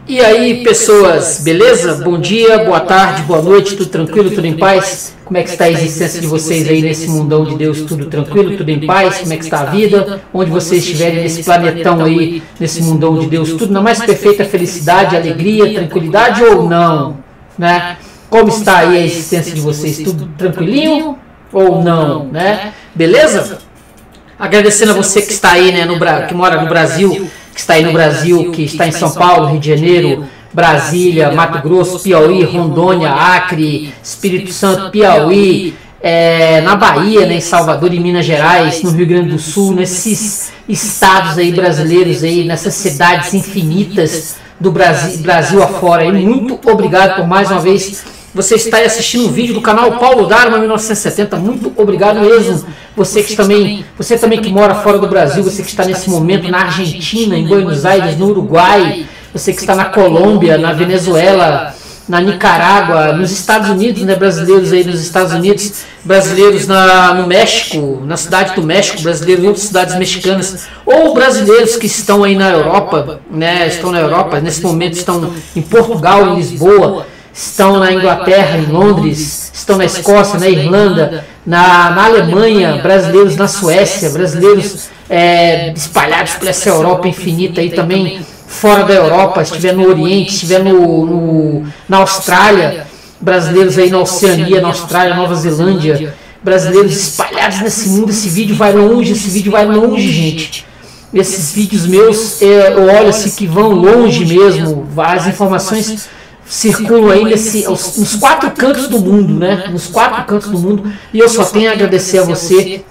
E aí, pessoas, beleza? Bom dia, boa tarde, boa noite, tudo tranquilo, tudo em paz? Como é que está a existência de vocês aí nesse mundão de Deus? Tudo tranquilo, tudo em paz? Como é que está a vida? Onde vocês estiverem nesse planetão aí, nesse mundão de Deus, tudo na mais perfeita felicidade, alegria, tranquilidade ou não? Né? Como está aí a existência de vocês? Tudo tranquilinho ou não? Né? Beleza? Agradecendo a você que está aí, né, que mora no Brasil, que está aí no Brasil, que está em São Paulo, Rio de Janeiro, Brasília, Mato Grosso, Piauí, Rondônia, Acre, Espírito Santo, Piauí, na Bahia, né, em Salvador e Minas Gerais, no Rio Grande do Sul, nesses estados aí brasileiros, aí, nessas cidades infinitas do Brasil afora. Aí, muito obrigado por mais uma vez você está assistindo o vídeo do canal Paulo Dharma 1970, muito obrigado mesmo. Você também que mora fora do Brasil, você que está nesse momento na Argentina, em Buenos Aires, no Uruguai, você que está na Colômbia, na Venezuela, na Nicarágua, nos Estados Unidos, né, brasileiros aí nos Estados Unidos, brasileiros no México, na cidade do México, brasileiros em outras cidades mexicanas, ou brasileiros que estão aí na Europa, né, estão na Europa, nesse momento estão em Portugal, em Lisboa, estão na Inglaterra, em Londres, estão na Escócia, na Irlanda, na Alemanha, brasileiros na Suécia, brasileiros espalhados por essa Europa infinita aí também, fora da Europa, se estiver no Oriente, se estiver na Austrália, brasileiros aí na Oceania, na Austrália, Nova Zelândia, brasileiros espalhados nesse mundo. Esse vídeo vai longe, gente. Esses vídeos meus, eu olho assim que vão longe mesmo, as informações circulam aí nos 4 cantos do mundo, né? Nos 4 cantos do mundo. E eu só tenho a agradecer a você,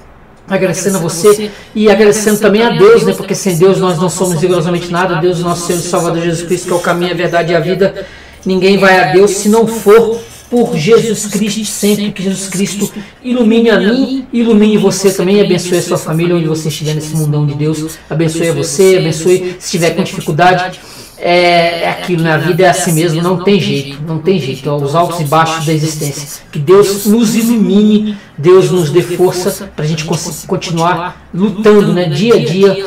agradecendo a você e agradecendo também a Deus, né? Porque sem Deus nós não somos rigorosamente nada. Deus, nosso Senhor e Salvador Jesus Cristo, que é o caminho, a verdade e a vida. Ninguém vai a Deus se não for por Jesus Cristo, sempre que Jesus Cristo ilumine a mim, ilumine você também, abençoe a sua família, onde você estiver nesse mundão de Deus, abençoe a você, abençoe se estiver com dificuldade. É aquilo, né? A vida é assim mesmo, não tem jeito, os altos e baixos da existência. Que Deus nos ilumine, Deus nos dê força para a gente continuar lutando, né, dia a dia.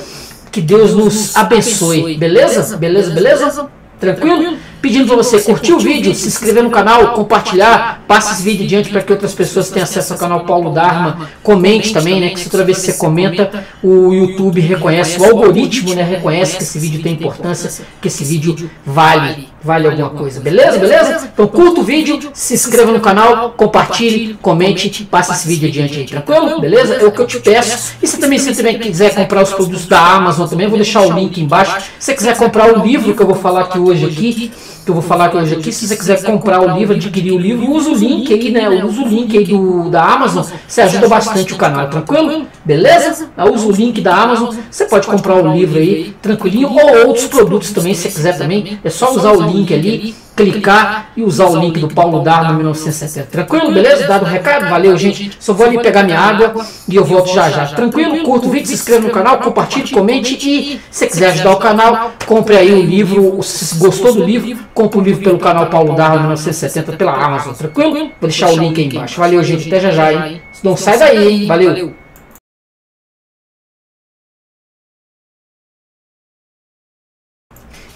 Que Deus nos abençoe, beleza? Tranquilo? Pedindo para você curtir o vídeo, se inscrever no canal, compartilhar, passe esse vídeo adiante para que outras pessoas tenham acesso ao canal Paulo Dharma. Comente também, né? Que toda vez que você comenta, o YouTube reconhece, o algoritmo, né, reconhece que esse vídeo tem importância, que esse vídeo vale alguma coisa, beleza? Então curta o vídeo, se inscreva no canal, compartilhe, comente, passe esse vídeo adiante aí, tranquilo? Beleza? É o que eu te peço. E se também quiser comprar os produtos da Amazon também, eu vou deixar o link embaixo. Se você quiser comprar o livro que eu vou falar aqui hoje, se você quiser comprar o livro, adquirir o livro, usa o link aí, né? Usa o link aí da Amazon, você ajuda bastante o canal, tranquilo? Beleza? Usa o link da Amazon, você pode comprar o livro aí, tranquilinho, ou outros produtos também, se você quiser também, é só usar o link ali, clicar e usar o link do Paulo Dharma 1970. Tranquilo? Beleza? Dado o recado? Valeu, gente. Só vou ali pegar minha água e eu volto já. Tranquilo? Curta o vídeo, se inscreva no canal, compartilhe, comente e se você quiser ajudar o canal, compre aí o livro. Se gostou do livro, compre o livro pelo canal Paulo Dharma 1970 pela Amazon. Tranquilo? Vou deixar o link aí embaixo. Valeu, gente. Até já, hein? Não sai daí, hein? Valeu.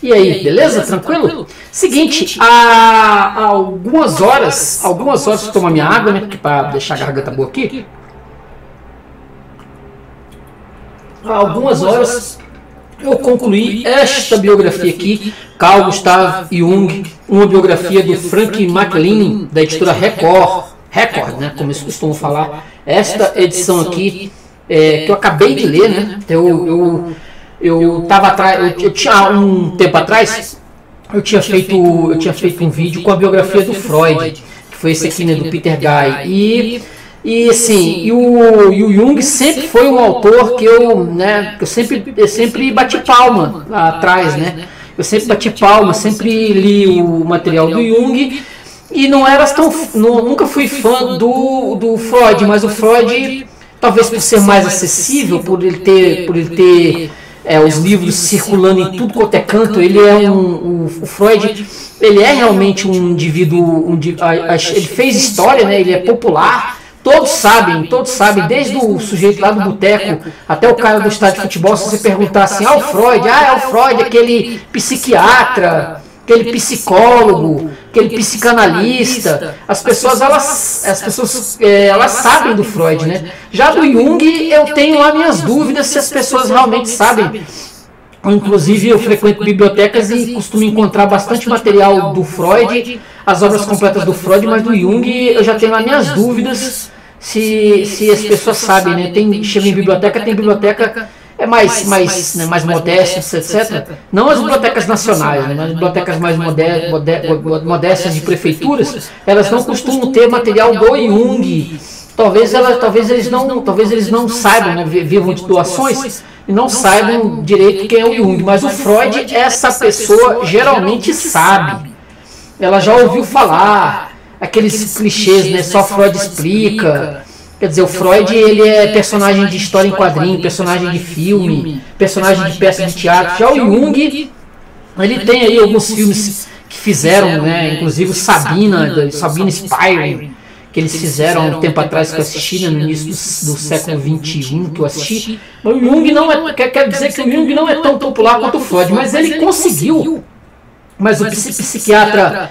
E aí, beleza? Tranquilo? Seguinte, há algumas horas, deixa eu tomar minha água, né, para deixar a garganta boa aqui. Há algumas horas eu concluí esta biografia aqui, Carl Gustav Jung, uma biografia do Frank McLean, da editora Record, né, como eles costumam falar. Esta edição aqui, que eu acabei de ler, né, eu tinha um tempo atrás, eu tinha feito um vídeo com a biografia do Freud, que foi esse aqui, né, do Peter Guy, e o Jung sempre foi um autor que eu sempre bati palma lá atrás, né, eu sempre bati palma, sempre li o material do Jung, e nunca fui fã do Freud, mas o Freud, talvez por ser mais acessível, por ele ter os livros circulando em tudo quanto é canto, o Freud, ele é realmente um indivíduo, ele fez história, né? Ele é popular, todos sabem, desde o sujeito lá do boteco até o cara do estádio de futebol, se você perguntar assim, o Freud, é o Freud, aquele psiquiatra aquele psicólogo, aquele psicanalista. As pessoas elas sabem do Freud, né? Já do Jung eu tenho lá minhas dúvidas se as pessoas realmente sabem. Inclusive eu frequento bibliotecas e costumo encontrar bastante material do Freud, as obras completas do Freud, mas do Jung eu já tenho lá minhas dúvidas se as pessoas sabem, né? Chega em biblioteca, tem biblioteca mais modestas, etc. Não as bibliotecas nacionais, né? Mas as bibliotecas mais modestas de prefeituras, elas não costumam ter material do Jung. Talvez eles não saibam, né? Vivam de doações e não saibam direito quem é o Jung. Mas o Freud, essa pessoa geralmente sabe. Ela já ouviu falar aqueles clichês, né? Só Freud explica. Quer dizer, o Freud ele é personagem de história em quadrinho, personagem de filme, personagem de peça de teatro. Já o Jung, ele tem aí alguns filmes que fizeram, né? Inclusive o Sabina Spiring, que eles fizeram um tempo atrás que eu assisti, né, no início do século XXI, que eu assisti. Mas o Jung não é, quer dizer que o Jung não é tão popular quanto o Freud, mas ele conseguiu. Mas esse psiquiatra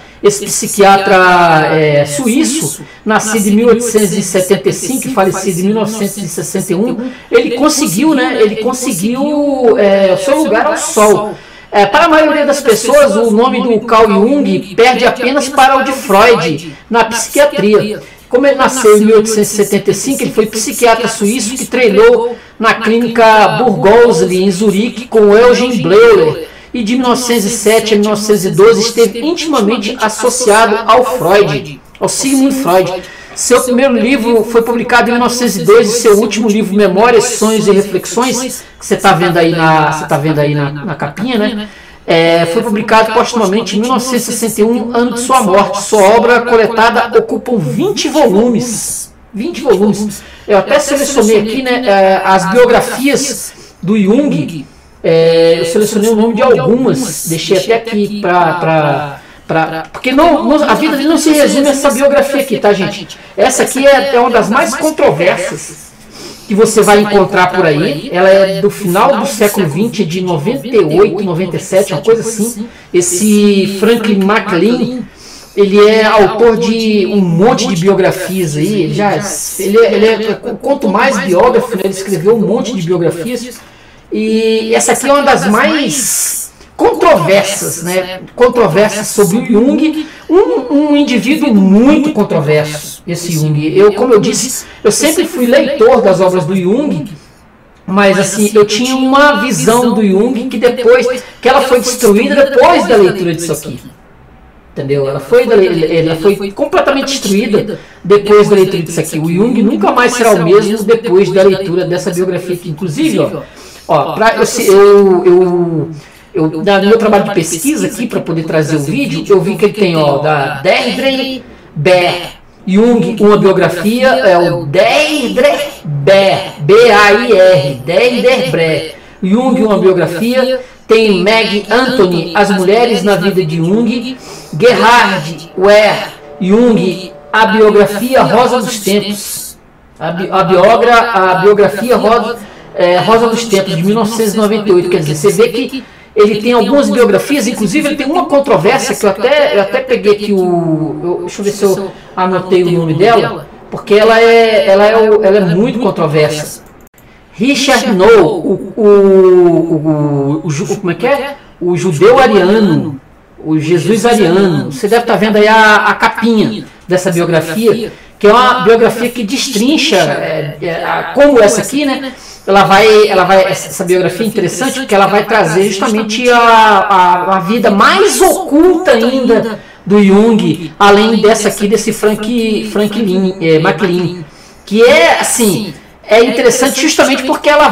suíço, nascido em 1875 e falecido em 1961, ele conseguiu, né? Ele conseguiu o seu lugar ao sol. Para a maioria das pessoas, o nome do Carl Jung perde apenas para o de Freud na psiquiatria. Como ele nasceu em 1875, ele foi psiquiatra suíço que treinou na clínica Burgosli, em Zurique, com Eugen Bleuler, e de 1907 a 1912 esteve intimamente associado ao Freud, ao Sigmund Freud. Seu primeiro livro foi publicado em 1902 e seu último livro, Memórias, Sonhos e Reflexões, que você está vendo aí na capinha, né? Foi publicado postumamente em 1961, ano de sua morte. Sua obra coletada ocupa 20 volumes. 20 volumes. Eu até selecionei aqui, né, as biografias do Jung. Eu selecionei o nome de algumas, deixei até aqui porque a vida dele não se resume a essa biografia aqui, tá, gente? Essa aqui é uma das mais controversas que você vai encontrar por aí. Ela é do final do século XX, de 98, 97, uma coisa assim. Esse Franklin McLean, ele é autor de um monte de biografias aí. Quanto mais biógrafo, né, ele escreveu um monte de biografias. E essa aqui é uma das mais controversas, né? Controversas sobre o Jung, um indivíduo muito controverso, esse Jung. Como eu disse, eu sempre fui leitor das obras do Jung, mas assim, eu tinha uma visão do Jung que ela foi destruída depois da leitura disso aqui. Entendeu? Ela foi completamente destruída depois da leitura disso aqui. O Jung nunca mais será o mesmo depois da leitura dessa biografia aqui. Inclusive, no meu trabalho de pesquisa aqui, para poder trazer o vídeo, eu vi que ele tem, da Deirdre Baer Jung, uma biografia, o Deirdre Baer, B-A-I-R, Deirdre Baer Jung, uma biografia. Tem Meg Anthony, As Mulheres na Vida de Jung, Gerhard Ware Jung, a biografia Rosa dos Tempos, a biografia Rosa dos Tempos, de 1998. Quer dizer, você vê que ele tem algumas biografias, inclusive ele tem uma controvérsia que eu até peguei aqui deixa eu ver se eu anotei o nome dela, porque ela é muito controversa. Richard Noll, como é que é? O judeu ariano, o Jesus ariano. Você deve estar vendo aí a capinha dessa biografia, que é uma biografia que destrincha, como essa aqui, né? Essa biografia é interessante porque ela vai trazer justamente a vida mais oculta ainda do Jung, além dessa aqui, desse Franklin McLean, que é assim, é interessante justamente porque ela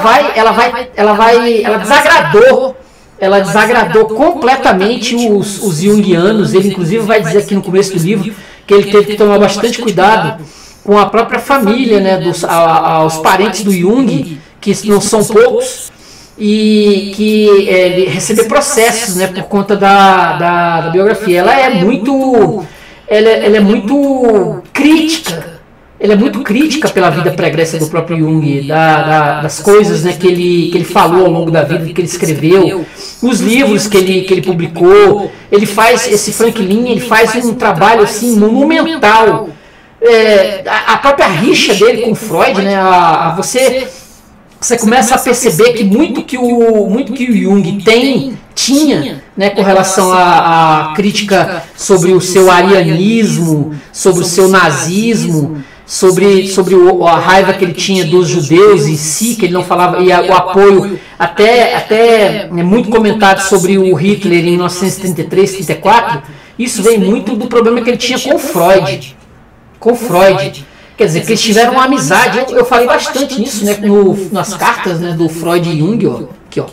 desagradou completamente os junguianos. Ele inclusive vai dizer aqui no começo do livro que ele teve que tomar bastante cuidado com a própria família, né, aos parentes do Jung, que não são poucos, e que receber processos, né, por conta da biografia. Ela é muito crítica ela é muito crítica pela vida pregressa do próprio Jung, das coisas, né, que ele falou ao longo da vida, que ele escreveu, os livros que ele publicou. Ele faz, esse Franklin, ele faz um trabalho assim monumental. A própria rixa dele com Freud, né, você começa a perceber que muito que o Jung tinha, né, com relação à crítica sobre o seu arianismo, sobre o seu nazismo, sobre a raiva que ele tinha dos judeus em si, que ele não falava, e o apoio até muito comentado sobre o Hitler em 1933, 34, isso vem muito do problema que ele tinha com Freud. Quer dizer, que eles tiveram uma amizade. Eu falei bastante nisso, né, nas cartas, né, do Freud e Jung, ó, aqui, ó.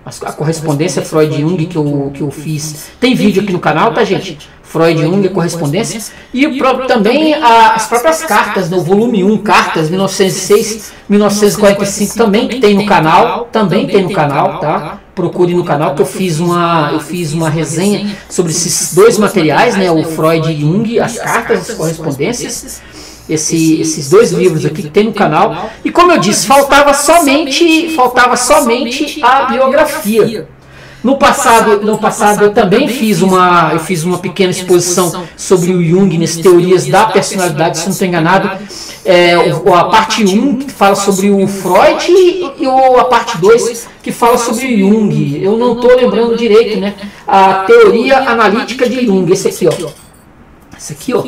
A correspondência Freud e Jung que eu fiz. Tem vídeo aqui no canal, tá, gente? Freud e Jung, a correspondência. E o próprio, também as próprias cartas, no volume 1, cartas, 1906, 1945, também tem no canal. Também tem no canal, tá? Procure no canal, que eu fiz uma resenha sobre esses dois materiais, né? O Freud e Jung, as cartas, as correspondências. Esses dois livros aqui que tem no canal. E como eu disse, faltava somente a biografia. No passado eu também fiz uma pequena exposição sobre o Jung nas teorias da personalidade, se não estou enganado. A parte 1 que fala sobre o Freud e a parte 2 que fala sobre o Jung. Eu não estou lembrando direito, né? A teoria analítica de Jung. Esse aqui, ó. Esse aqui, ó.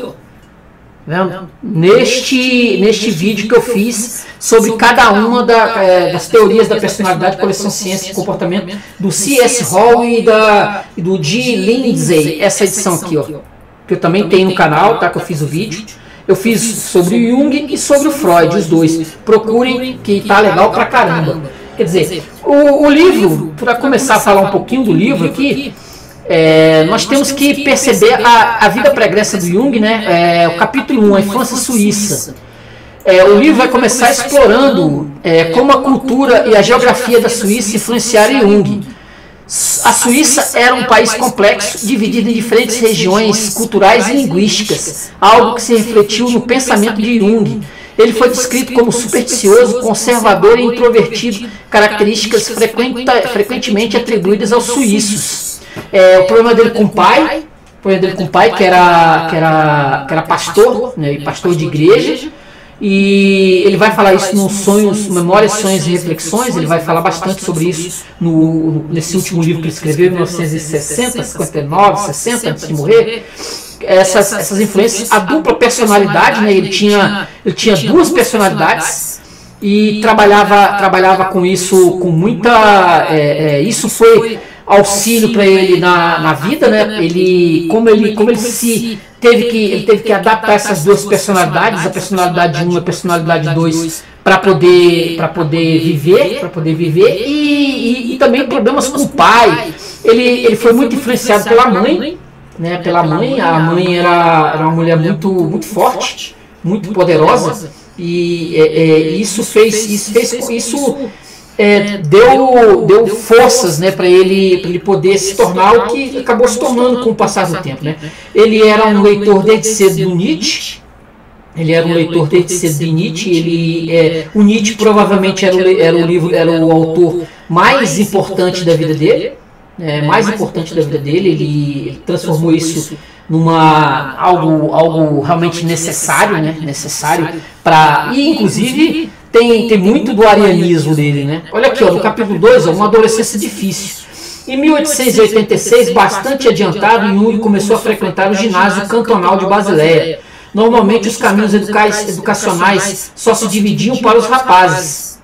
Neste vídeo que eu fiz sobre cada uma das teorias da personalidade, coleção Ciência e Comportamento, do C.S. Hall e do G. Lindsay, essa edição aqui, ó, que eu também tenho no canal, tá, que eu fiz o vídeo. Eu fiz sobre o Jung e sobre o Freud, os dois. Procurem, que tá legal pra caramba. Quer dizer, o livro, para começar a falar um pouquinho do livro aqui, nós temos que perceber a vida pregressa do Jung, né? O capítulo 1, a infância suíça. O livro vai começar explorando como a cultura e a geografia da Suíça influenciaram Jung. A Suíça era um país complexo, dividido em diferentes regiões culturais e linguísticas, algo que se refletiu no pensamento de Jung. Ele foi descrito como supersticioso, conservador e introvertido, características frequentemente atribuídas aos suíços. O problema dele com o pai, que era pastor, né, e pastor de igreja, e ele vai falar isso nos Sonhos, Memórias, Sonhos e Reflexões. Ele vai falar bastante sobre isso nesse último livro que ele escreveu em 1960, 59, 60, antes de morrer. Essas influências, a dupla personalidade, né, ele tinha duas personalidades e trabalhava com isso com muita... isso foi auxílio para ele na vida, né? Como ele teve que adaptar essas duas personalidades, a personalidade 1 e a personalidade 2, para poder viver, e também problemas com o pai. Ele foi muito influenciado pela mãe, né? A mãe era uma mulher muito forte, muito poderosa, e isso deu forças, né, para ele poder se tornar o que acabou se tornando com o passar do tempo, né? Ele era um leitor desde cedo do Nietzsche. O Nietzsche provavelmente era o autor mais importante da vida dele. Ele transformou isso numa algo realmente necessário, né? E inclusive tem muito do arianismo dele, né? Olha aqui, ó, no capítulo 2, uma adolescência difícil. Em 1886, bastante adiantado, Jung começou a frequentar o ginásio cantonal de Basileia. Normalmente os caminhos educacionais só se dividiam para os rapazes,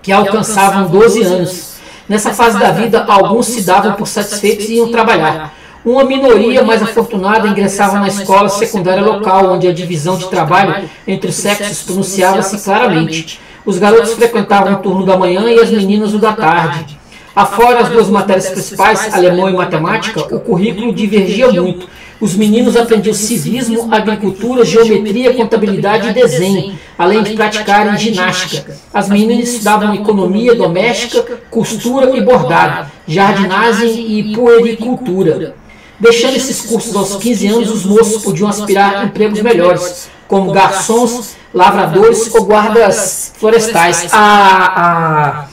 que alcançavam 12 anos. Nessa fase da vida, alguns se davam por satisfeitos e iam trabalhar. Uma minoria mais afortunada ingressava na escola secundária local, onde a divisão de trabalho entre os sexos pronunciava-se claramente. Os garotos frequentavam o turno da manhã e as meninas o da tarde. Afora as duas matérias principais, alemão e matemática, o currículo divergia muito. Os meninos aprendiam civismo, agricultura, geometria, contabilidade e desenho, além de praticarem ginástica. As meninas estudavam economia doméstica, costura e bordado, jardinagem e puericultura. Deixando esses cursos aos 15 anos, os moços podiam aspirar a empregos melhores, como garçons, lavradores ou guardas florestais. A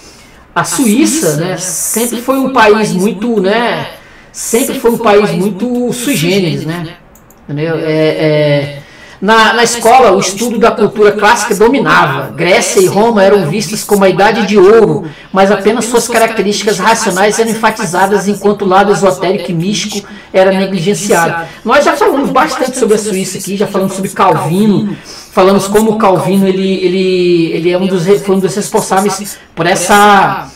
Suíça, né, sempre foi um país muito, né, sempre foi um país muito sui generis, né? Entendeu? Na escola, o estudo da cultura clássica dominava. Grécia e Roma eram vistas como a idade de ouro, mas apenas suas características racionais eram enfatizadas, enquanto o lado esotérico e místico era negligenciado. Nós já falamos bastante sobre a Suíça aqui, já falamos sobre Calvino, falamos como o Calvino ele foi um dos responsáveis por essa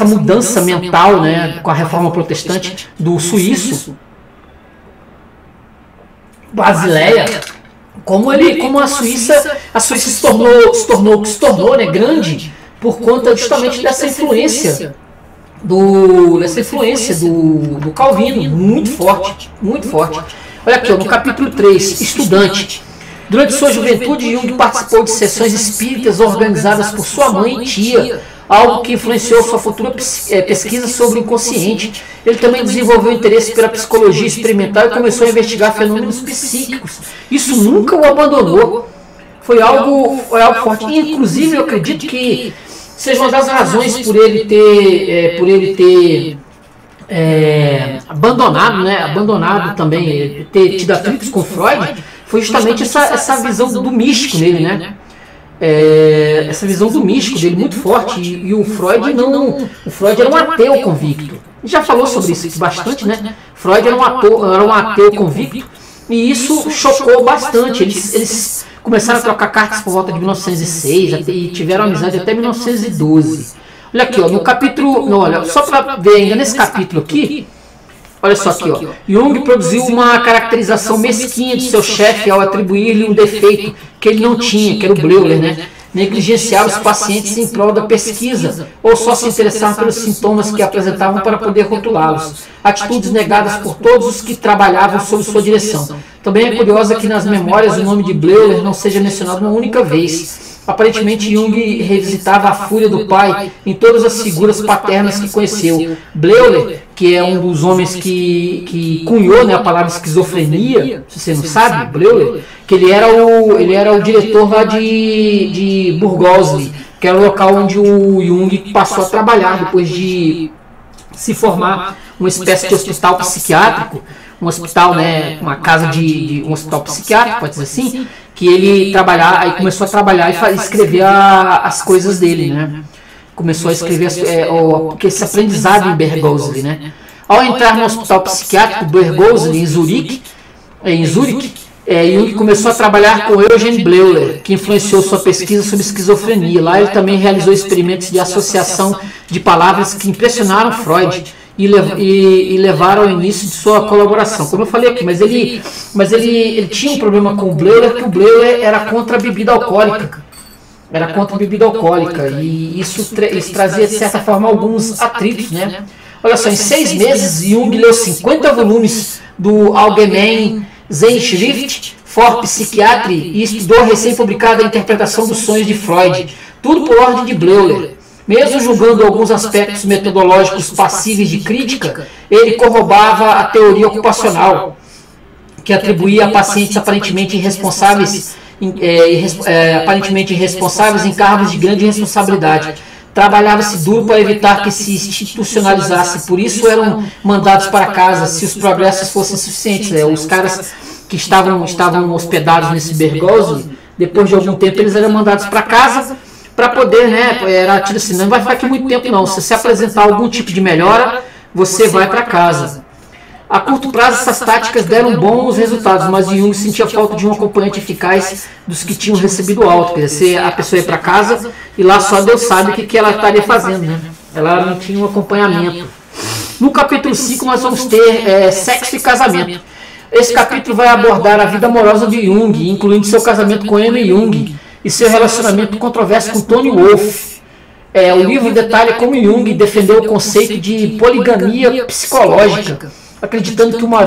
mudança mental, né, com a reforma protestante do suíço, Basileia. Como a Suíça se tornou, né, grande por conta justamente dessa influência do Calvino, muito forte. Olha aqui, no capítulo 3, estudante. Durante sua juventude, Jung participou de sessões espíritas organizadas por sua mãe e tia, algo que influenciou sua futura pesquisa sobre o inconsciente. Ele também desenvolveu interesse pela psicologia experimental e começou a investigar fenômenos psíquicos. Isso nunca o abandonou. Foi algo forte. Inclusive, eu acredito que seja uma das razões por ele ter abandonado também, ter tido atritos com Freud, foi justamente essa visão do místico nele, né? Essa visão do místico dele muito forte, e o Freud era um ateu convicto. A gente já falou sobre isso bastante, né? Freud era um ateu convicto, e isso chocou bastante. Eles começaram a trocar cartas por volta de 1906 e tiveram amizade até 1912. Olha aqui, ó, no capítulo, só para ver ainda nesse capítulo aqui, olha só aqui, ó. Jung produziu uma caracterização mesquinha de seu chefe ao atribuir-lhe um defeito que ele não tinha, que era o Bleuler, né? Negligenciar os pacientes em prol da pesquisa, ou só se interessar pelos sintomas que apresentavam para poder rotulá-los. Atitudes negadas por todos os que trabalhavam sob sua direção. Também é curioso que nas memórias o nome de Bleuler não seja mencionado uma única vez. Aparentemente, Jung revisitava a fúria do pai em todas as figuras paternas que conheceu. Bleuler, que é um dos homens que cunhou, né, a palavra esquizofrenia, se você não sabe, Bleuler, que ele era o diretor lá de Burgosli, que era o local onde o Jung passou a trabalhar depois de se formar uma espécie de hospital psiquiátrico, um hospital, né, uma casa um hospital psiquiátrico, pode dizer assim, que ele aí começou a trabalhar e escrever as coisas dele, né? Começou a escrever esse aprendizado em Burgosli, né? Ao entrar no hospital psiquiátrico Burgosli em Zurique, Jung começou a trabalhar com Eugen Bleuler, que influenciou sua pesquisa sobre esquizofrenia. Lá ele também realizou experimentos de associação de palavras que impressionaram Freud e levaram ao início de sua colaboração. Como eu falei aqui, mas ele tinha um problema com o Bleuler, que o Bleuler era contra a bebida alcoólica. E isso trazia, de certa forma, alguns atritos, né? Olha só, em 6 meses, Jung leu 50 volumes do Allgemeine Zeitschrift for Psychiatrie e estudou a recém-publicada interpretação dos sonhos de Freud, tudo por ordem de Bleuler. Mesmo julgando alguns aspectos metodológicos passíveis de crítica, ele corroborava a teoria ocupacional, que atribuía a pacientes aparentemente irresponsáveis em cargos de grande responsabilidade. Trabalhava-se duro para evitar que se institucionalizasse, por isso eram mandados para casa se os progressos fossem suficientes. Os caras que estavam hospedados nesse Burgosli, depois de algum tempo eles eram mandados para casa, para poder, né, era tido assim, não vai ficar aqui muito tempo não, se você apresentar algum tipo de melhora, você vai para casa. A curto prazo essas táticas deram bons resultados, mas Jung sentia falta de um acompanhante eficaz dos que tinham recebido alta. Quer dizer, a pessoa ia para casa e lá só Deus sabe o que ela estaria fazendo, né? Ela não tinha um acompanhamento. No capítulo 5 nós vamos ter sexo e casamento. Esse capítulo vai abordar a vida amorosa de Jung, incluindo seu casamento com Emma Jung e seu relacionamento controverso com Tony Wolff. O livro detalha como Jung defendeu o conceito de poligamia psicológica, acreditando que uma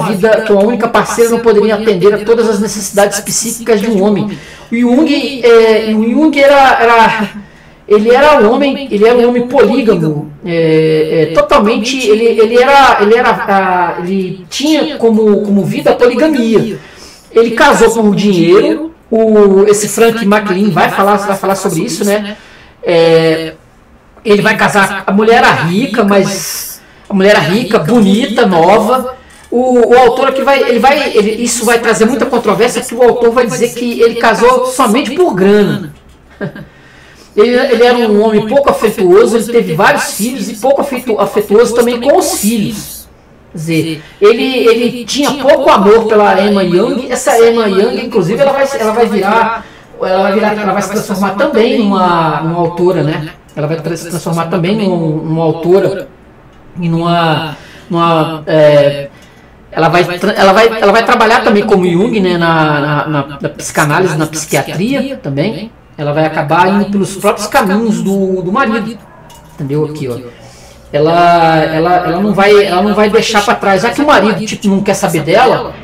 única parceira não poderia atender a todas as necessidades psíquicas de um homem. O Jung era um homem polígamo, totalmente. Ele tinha como vida a poligamia. Ele casou por dinheiro, Esse Frank McLean vai falar sobre isso, né? Ele vai casar, a mulher era rica, mas a mulher era rica, bonita, nova. O autor aqui isso vai trazer muita controvérsia, porque o autor vai dizer que ele casou somente por grana. Ele era um homem pouco afetuoso, ele teve vários filhos e pouco afetuoso também com os filhos. Quer dizer, ele tinha pouco amor pela Emma Young. Essa Emma Young, inclusive, ela vai se transformar também numa autora, né? Ela vai se transformar também numa autora e ela vai trabalhar também como Jung, né? Na psicanálise, na psiquiatria também. Ela vai acabar indo pelos próprios caminhos do marido, entendeu? Aqui, ó. Ela não vai deixar para trás, já que o marido não quer saber dela.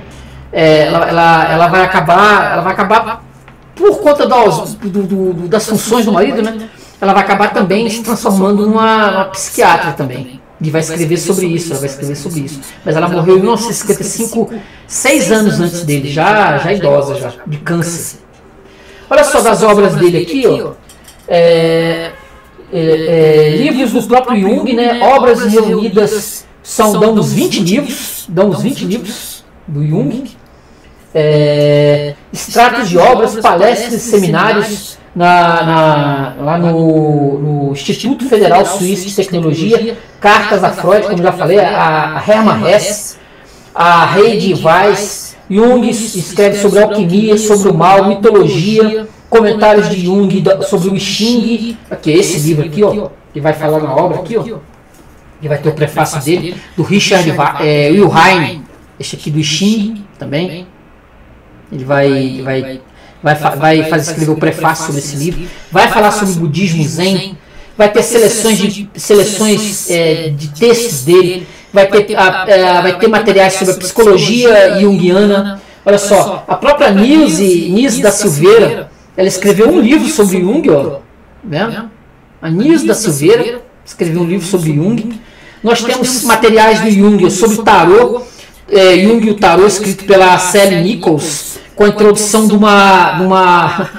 Ela vai acabar por conta das funções do marido, né? Ela vai acabar também se transformando numa psiquiatra também. E vai escrever sobre isso, Mas ela morreu em 1955, 6 anos antes dele, já idosa, já, de câncer. Olha só das obras dele aqui, ó. Livros do próprio Jung, né? Obras reunidas dão uns 20 livros do Jung. Extratos de obras, palestras, seminários lá no Instituto Federal Suíço de Tecnologia, cartas a Freud, como já falei, a Hermann Hesse, a Heidi Weiss. Jung escreve sobre alquimia, sobre o mal, mitologia, comentários de Jung sobre o I Ching. Aqui, esse livro aqui, ó, que vai falar na obra aqui, ó, que vai ter o prefácio dele, do Richard Wilhelm, esse aqui do I Ching também. Ele vai escrever o prefácio sobre esse livro, vai falar sobre o budismo zen, vai ter seleções de textos dele, vai ter materiais sobre a psicologia junguiana. Olha só, a própria Nilce da Silveira, ela escreveu um livro sobre Jung, ó, né? A Nilce da Silveira escreveu um livro sobre Jung. Nós temos materiais do Jung sobre o tarô, Jung e o tarô, escrito pela Sally Nichols, com a introdução de uma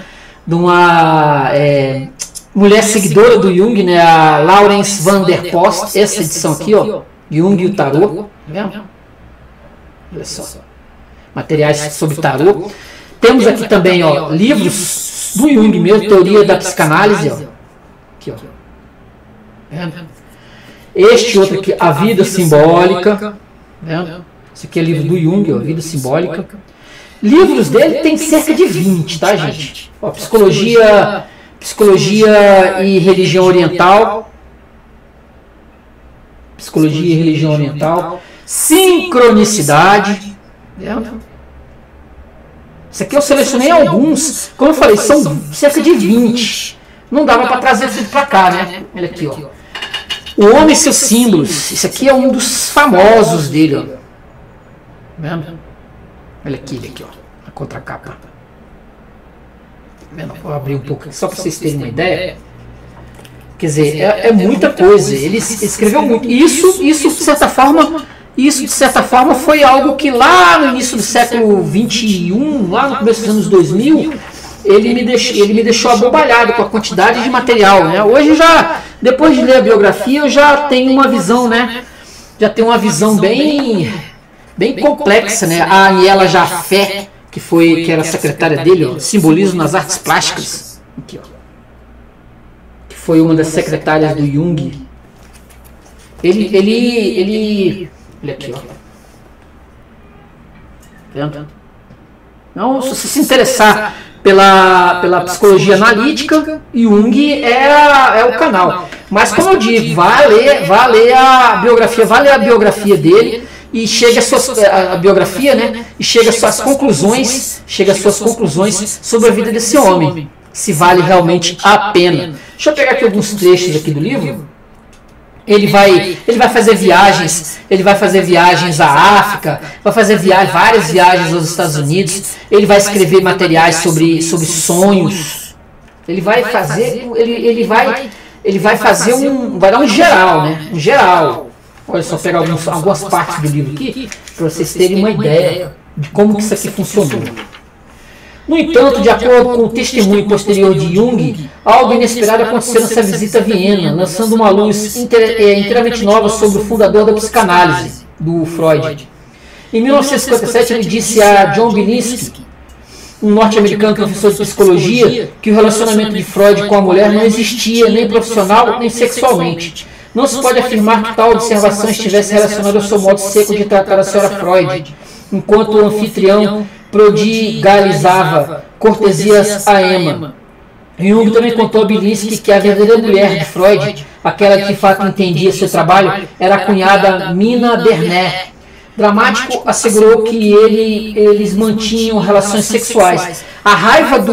mulher seguidora do Jung, né, a Laurence van der Post. Essa edição aqui, ó, Jung e o tarô, olha só, materiais sobre tarô. Temos aqui também, ó, livros do Jung mesmo, teoria da psicanálise, ó. Aqui, ó. Este outro aqui, a vida simbólica, esse aqui é livro do Jung, ó, vida simbólica. Livros dele tem cerca de 20, tá, gente? Ó, psicologia e religião oriental. Psicologia e religião oriental. Sincronicidade. Isso aqui eu selecionei alguns. Como eu falei, são cerca de 20. Não dava para trazer tudo para cá, né? Olha aqui, ó. O Homem e seus símbolos. Esse aqui é um dos famosos dele, ó. Olha aqui, ó, a contracapa. Vou abrir um pouco só para vocês terem uma ideia. Quer dizer, é muita coisa. Ele escreveu muito. Isso de certa forma foi algo que lá no início do século XXI, lá no começo dos anos 2000, ele me deixou abobalhado com a quantidade de material, né? Hoje depois de ler a biografia, eu já tenho uma visão, né? Já tenho uma visão bem complexa, né? A Aniela Jafé, que era a secretária dele, ó, Simbolismo nas Artes Plásticas, aqui, ó, que foi uma das secretárias do Jung. Olha aqui, ó. Vendo? Então, se você se interessar pela psicologia analítica, Jung é o canal. Mas como eu digo, vá ler a biografia dele. E chega a biografia, né? E chega às suas conclusões sobre a vida desse homem, se vale realmente a pena. Deixa eu pegar aqui alguns trechos aqui do livro. Ele vai fazer viagens à África, vai fazer várias viagens aos Estados Unidos. Ele vai escrever materiais sobre sonhos. Ele vai dar um geral, né? Um geral. Olha só, pegar algumas partes do livro aqui, para vocês terem uma ideia de como que isso aqui funcionou. No entanto, de acordo com o testemunho posterior de Jung, algo inesperado aconteceu nessa visita a Viena, lançando uma luz inteiramente nova sobre o fundador da psicanálise, do Freud. Em 1957, ele disse a John Bilinski, um norte-americano professor de psicologia, que o relacionamento de Freud com a mulher não existia nem profissional nem sexualmente. Não se pode afirmar que tal observação estivesse relacionada ao seu modo seco de tratar a senhora Freud, enquanto o anfitrião prodigalizava cortesias a Emma. Jung também contou a Bilinski que a verdadeira mulher de Freud, aquela que de fato entendia seu trabalho, era a cunhada Mina Bernert. Dramático assegurou que eles mantinham relações sexuais. A raiva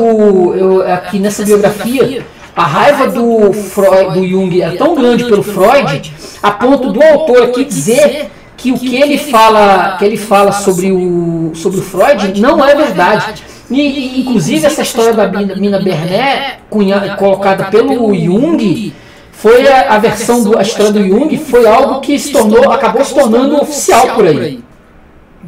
aqui nessa biografia, a raiva do Jung é tão grande pelo Freud, a ponto do autor aqui dizer que o que ele fala sobre o Freud não é verdade. E, inclusive, essa história da Mina Bernert, colocada pelo Jung, foi a versão a história do Jung, foi algo que acabou se tornando oficial por aí,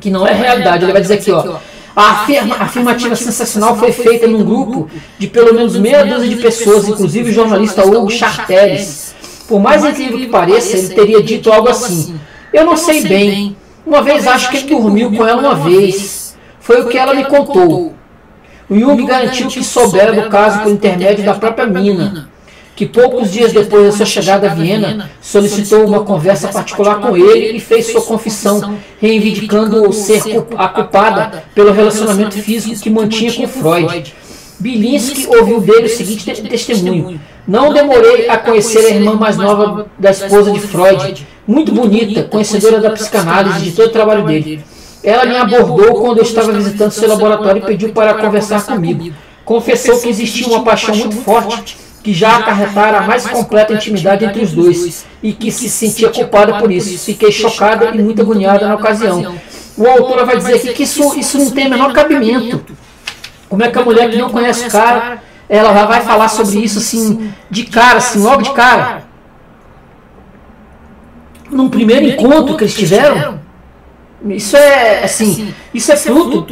que não é realidade. Ele vai dizer aqui, ó, a afirmativa sensacional foi feita num grupo de pelo menos meia dúzia de pessoas, inclusive o jornalista Hugo Charteris. Por mais incrível que pareça, ele teria dito algo assim: eu não sei bem, uma vez acho que ele dormiu com ela uma vez, foi o que ela me contou. O Jung garantiu que soubera do caso por intermédio da própria Mina, que poucos dias depois da sua chegada a Viena, solicitou uma conversa particular com ele e fez sua confissão, reivindicando ser a culpada pelo relacionamento físico que mantinha com Freud. Bilinski ouviu dele o seguinte testemunho: não demorei a conhecer a irmã mais nova da esposa de Freud, muito bonita, conhecedora da psicanálise e de todo o trabalho dele. Ela me abordou quando eu estava visitando seu laboratório e pediu para conversar comigo. Confessou que existia uma paixão muito forte, que já acarretara a mais completa intimidade entre os dois, e que se sentia culpada por isso. Fiquei chocada e muito agoniada na ocasião. O autor vai dizer aqui que isso não tem o menor cabimento. Como é que a mulher que não conhece o cara, ela vai falar sobre isso assim, de cara, assim, logo de cara? Num primeiro encontro que eles tiveram? Isso é, assim, isso é fruto...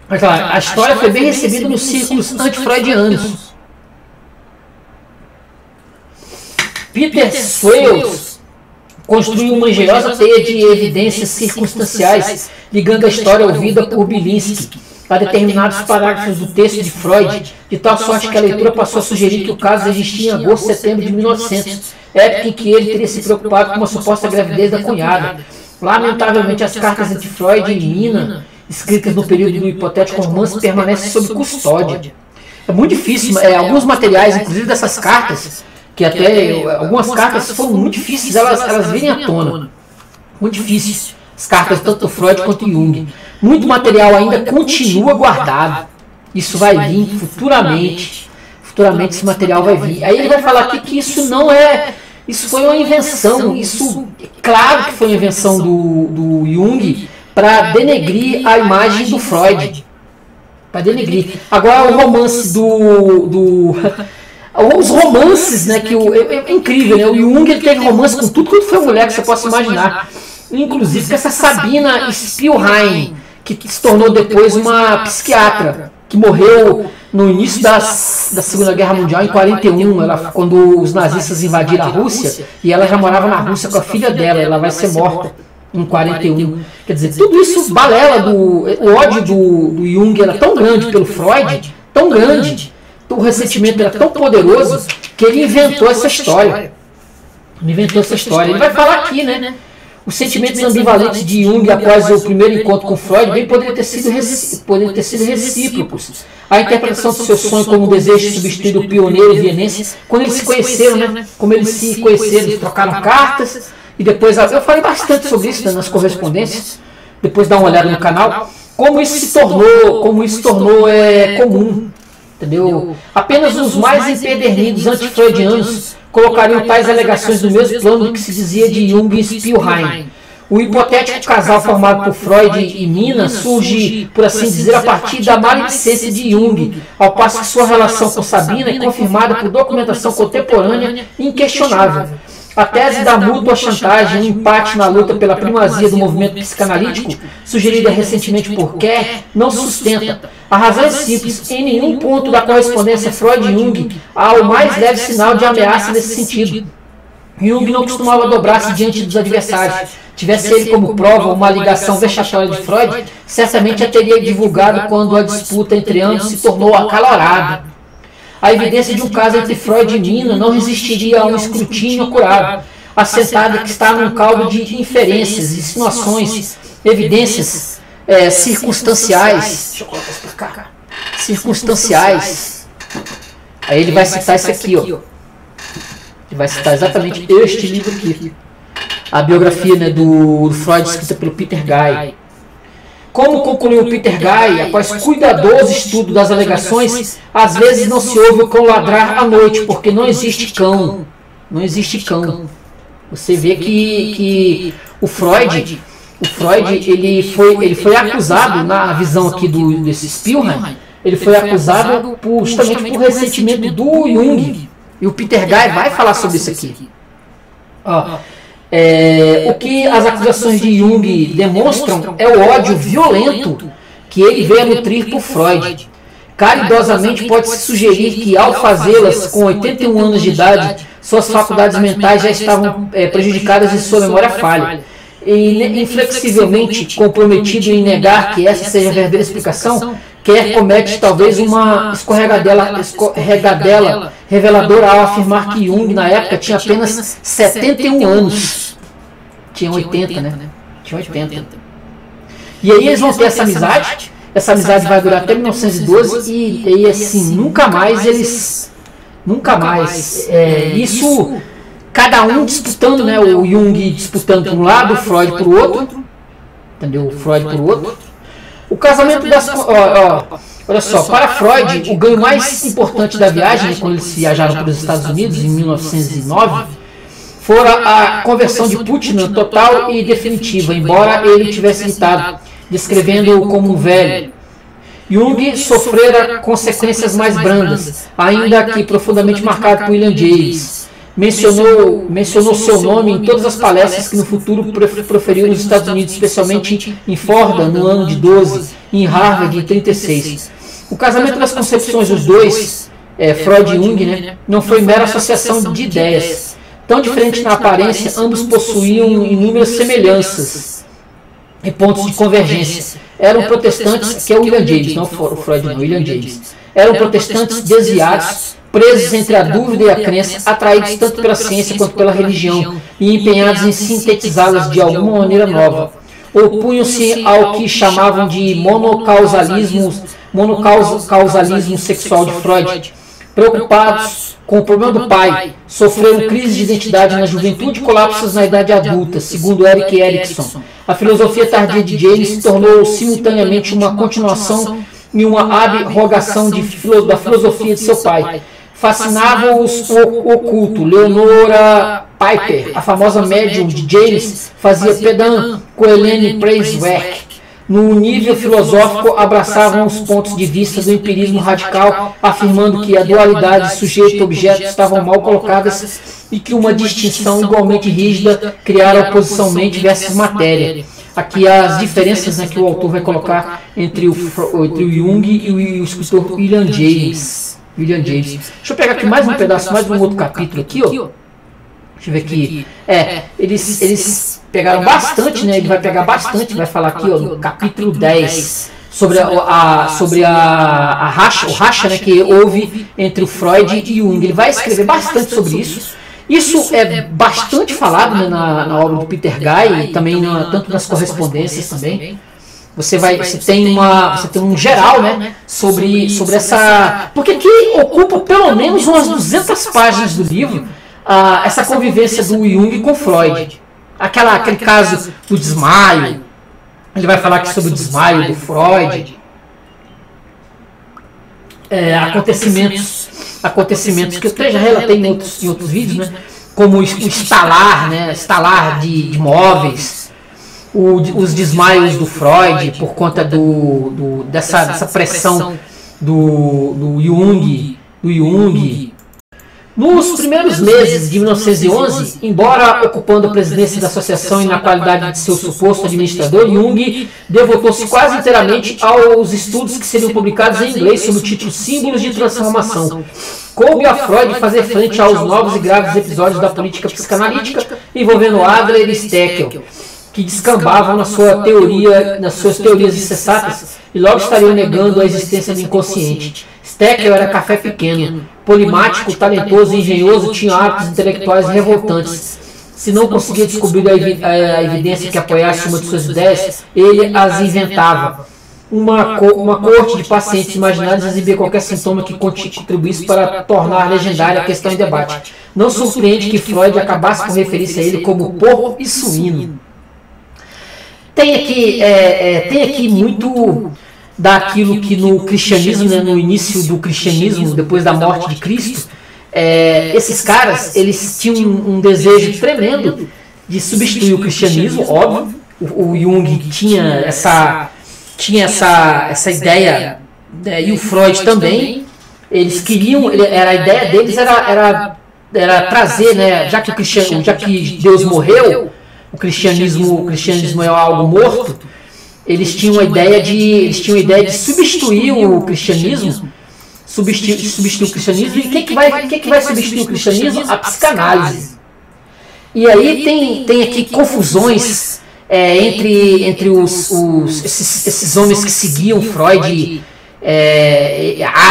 a história foi bem recebida nos círculos anti-freudianos. Peter Swales construiu uma engenhosa teia de evidências circunstanciais, ligando a história ouvida por Bilinski a determinados parágrafos do texto de Freud, de tal sorte que a leitura passou a sugerir que o caso existia em agosto e setembro de 1900, época em que ele teria se preocupado com uma suposta gravidez da cunhada. Lamentavelmente, as cartas entre Freud e Mina, escritas no período do hipotético romance, permanecem sob custódia. É muito difícil, alguns materiais, inclusive dessas cartas, que até algumas cartas foram muito difíceis, elas virem à tona. Muito difícil. As cartas tanto do Freud quanto do Jung. Muito material ainda continua guardado. Isso vai vir futuramente. Futuramente esse material vai vir. Aí ele vai falar aqui que isso não é... Isso foi uma invenção. Isso, claro que foi uma invenção do Jung para denegrir a imagem do Freud. Para denegrir. Agora o romance os romances, né, que é incrível, né? O Jung ele teve romance com tudo quanto foi mulher que você possa imaginar. Inclusive com essa Sabina Spielrein, que se tornou depois uma psiquiatra, que morreu no início da Segunda Guerra Mundial, em 1941, quando os nazistas invadiram a Rússia, e ela já morava na Rússia com a filha dela, ela vai ser morta em 1941. Quer dizer, tudo isso balela o ódio do Jung era tão grande pelo Freud, tão grande, o ressentimento era tão poderoso, que ele inventou essa história. Ele vai falar aqui, né? Os sentimentos ambivalentes de Jung após o primeiro encontro com Freud bem poderiam ter sido recíprocos. A interpretação do seu sonho como um desejo de substituir o pioneiro vienense, quando eles se conheceram, né? Como eles se conheceram, eles trocaram cartas, e depois, eu falei bastante sobre isso, né, nas correspondências, depois dá uma olhada no canal, como isso se tornou comum, entendeu? Apenas os mais empedernidos anti-freudianos colocariam tais alegações no mesmo plano do que se dizia de Jung e Spielrein. O hipotético casal formado por Freud e Mina surge, por assim dizer, a partir da maledicência de Jung, ao passo que sua relação com Sabina é confirmada por documentação contemporânea e inquestionável. A tese da mútua chantagem, um empate na luta pela primazia do movimento psicanalítico, sugerida recentemente por Kerr, não se sustenta. A razão é simples: em nenhum ponto da correspondência Freud-Jung há o mais leve sinal de ameaça nesse sentido. Jung não costumava dobrar-se diante dos adversários. Tivesse ele como prova uma ligação vexatória de Freud, certamente a teria divulgado quando a disputa entre ambos se tornou acalorada. A evidência de um caso entre Freud e Nina não resistiria a um escrutínio acurado, assentada que está num caldo de inferências, insinuações, evidências circunstanciais. Deixa eu colocar isso pra cá. Circunstanciais. Aí ele vai citar isso aqui, ó. Ele vai citar exatamente este livro aqui. A biografia, né, do Freud, escrita pelo Peter Guy. Como concluiu Peter Guy, após cuidadoso estudo das alegações, às vezes não se ouve o cão ladrar à noite, porque não existe cão. Não existe cão. Você vê que o Freud ele foi acusado, na visão aqui desse Spielheim, ele foi acusado justamente por ressentimento do Jung. E o Peter Guy vai falar sobre isso aqui. O que as acusações de Jung demonstram é o ódio violento que ele veio a nutrir por Freud. Caridosamente pode-se sugerir que, ao fazê-las com 81 anos de idade, suas faculdades mentais já estavam prejudicadas e sua memória falha. E inflexivelmente comprometido em negar que essa seja a verdadeira explicação, Kerr comete talvez uma escorregadela reveladora ao afirmar que Jung, na época, tinha apenas 71 anos. Tinha 80, né? Tinha 80. E aí eles vão ter essa amizade. Essa amizade vai durar até 1912 e assim, nunca mais eles... Nunca mais. Isso, cada um disputando, né? O Jung disputando por um lado, o Freud por outro. Entendeu? O Freud por outro. O casamento das... olha só, para Freud, o ganho mais importante da viagem, quando eles viajaram para os Estados Unidos em 1909, fora a conversão de Putnam total e definitiva, embora ele tivesse evitado, descrevendo-o como um velho. Jung sofrera consequências mais brandas, ainda que profundamente marcado por William James. Mencionou seu nome em todas as palestras que no futuro proferiu nos Estados Unidos, especialmente em Fordham no ano de 12 e em Harvard em 36. O casamento das concepções dos dois, Freud e Jung, né, não foi mera associação de ideias. Tão diferente na aparência, ambos possuíam inúmeras semelhanças e pontos de convergência. Eram protestantes, que é o William James, não o Freud, não, William James. Eram protestantes desviados, presos entre a dúvida e a crença, atraídos tanto pela ciência quanto pela religião e empenhados em sintetizá-las de alguma maneira nova. Opunham-se ao que chamavam de monocausalismo sexual de Freud. Preocupados com o problema do pai, sofreram crise de identidade na juventude e colapsos na idade adulta, segundo Erik Erikson. A filosofia tardia de James se tornou simultaneamente uma continuação e uma abrogação da filosofia de seu pai. Fascinava-os o oculto. Leonora Piper, a famosa médium de James, fazia pedant com Helene Preiswerk. No nível filosófico, abraçavam os pontos de vista do empirismo radical, afirmando que a dualidade sujeito-objeto estavam mal colocadas e que uma distinção igualmente rígida criara a oposição mente versus matéria. Aqui as diferenças, né, que o autor vai colocar entre o Jung e o escritor William James. Deixa eu pegar aqui mais um pedaço, mais um outro capítulo aqui, ó. Deixa eu ver aqui. Eles pegaram bastante, né? Ele vai pegar bastante, vai falar aqui, ó, no capítulo 10, sobre a racha, né, que houve entre o Freud e Jung. Ele vai escrever bastante sobre isso. Isso é bastante falado, né, na obra do Peter Guy, e também tanto nas correspondências também. Você tem um geral, né, sobre essa... Porque aqui ocupa pelo menos umas 200 páginas do livro, essa convivência do Jung com Freud. Aquele caso do desmaio. Ele vai falar aqui sobre o desmaio do Freud. Acontecimentos que eu até já relatei em outros vídeos, né, como o estalar, né, estalar de móveis. Os desmaios do Freud por conta dessa pressão do Jung, Nos primeiros meses de 1911, embora ocupando a presidência da associação e na qualidade de seu suposto administrador, Jung devotou-se quase inteiramente aos estudos que seriam publicados em inglês sob o título Símbolos de Transformação. Coube a Freud fazer frente aos novos e graves episódios da política psicanalítica envolvendo Adler e Steckel, que descambavam nas suas teorias insensatas e logo estariam negando a existência do inconsciente. Steckel era café pequeno, polimático, talentoso e engenhoso, tinha hábitos intelectuais revoltantes. Se não conseguia descobrir a evidência que apoiasse uma de suas ideias, ele as inventava. Uma corte de pacientes imaginários exibia qualquer sintoma que contribuísse para tornar legendária a questão em debate. Não surpreende que Freud acabasse por referir-se a ele como porco e suíno. Tem aqui muito daquilo que no cristianismo, né, no início do cristianismo, depois da morte de Cristo, esses caras, eles tinham um desejo tremendo de substituir o cristianismo, óbvio. O Jung tinha essa ideia, e o Freud também. Eles queriam, a ideia deles era trazer, né, já que Deus morreu, o cristianismo é algo morto. Eles tinham a ideia de substituir o cristianismo, substituir o cristianismo. E quem que vai substituir o cristianismo? A psicanálise. E aí tem aqui confusões entre esses homens que seguiam Freud,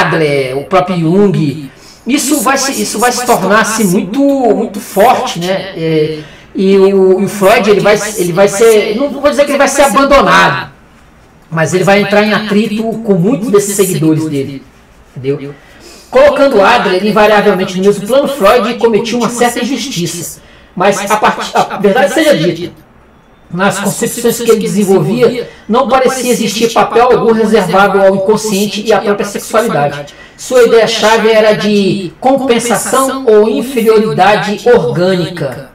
Adler, o próprio Jung. Isso vai se tornar assim, muito forte, né? E o Freud ele vai ser, não vou dizer que ele vai ser abandonado, mas ele vai entrar em atrito com muitos desses seguidores dele, entendeu? Colocando Adler invariavelmente no mesmo plano, Freud cometia uma certa injustiça, mas a verdade seja dita, nas concepções que ele desenvolvia, não parecia existir papel algum reservado ao inconsciente e à própria sexualidade. Sua ideia-chave era de compensação ou inferioridade orgânica.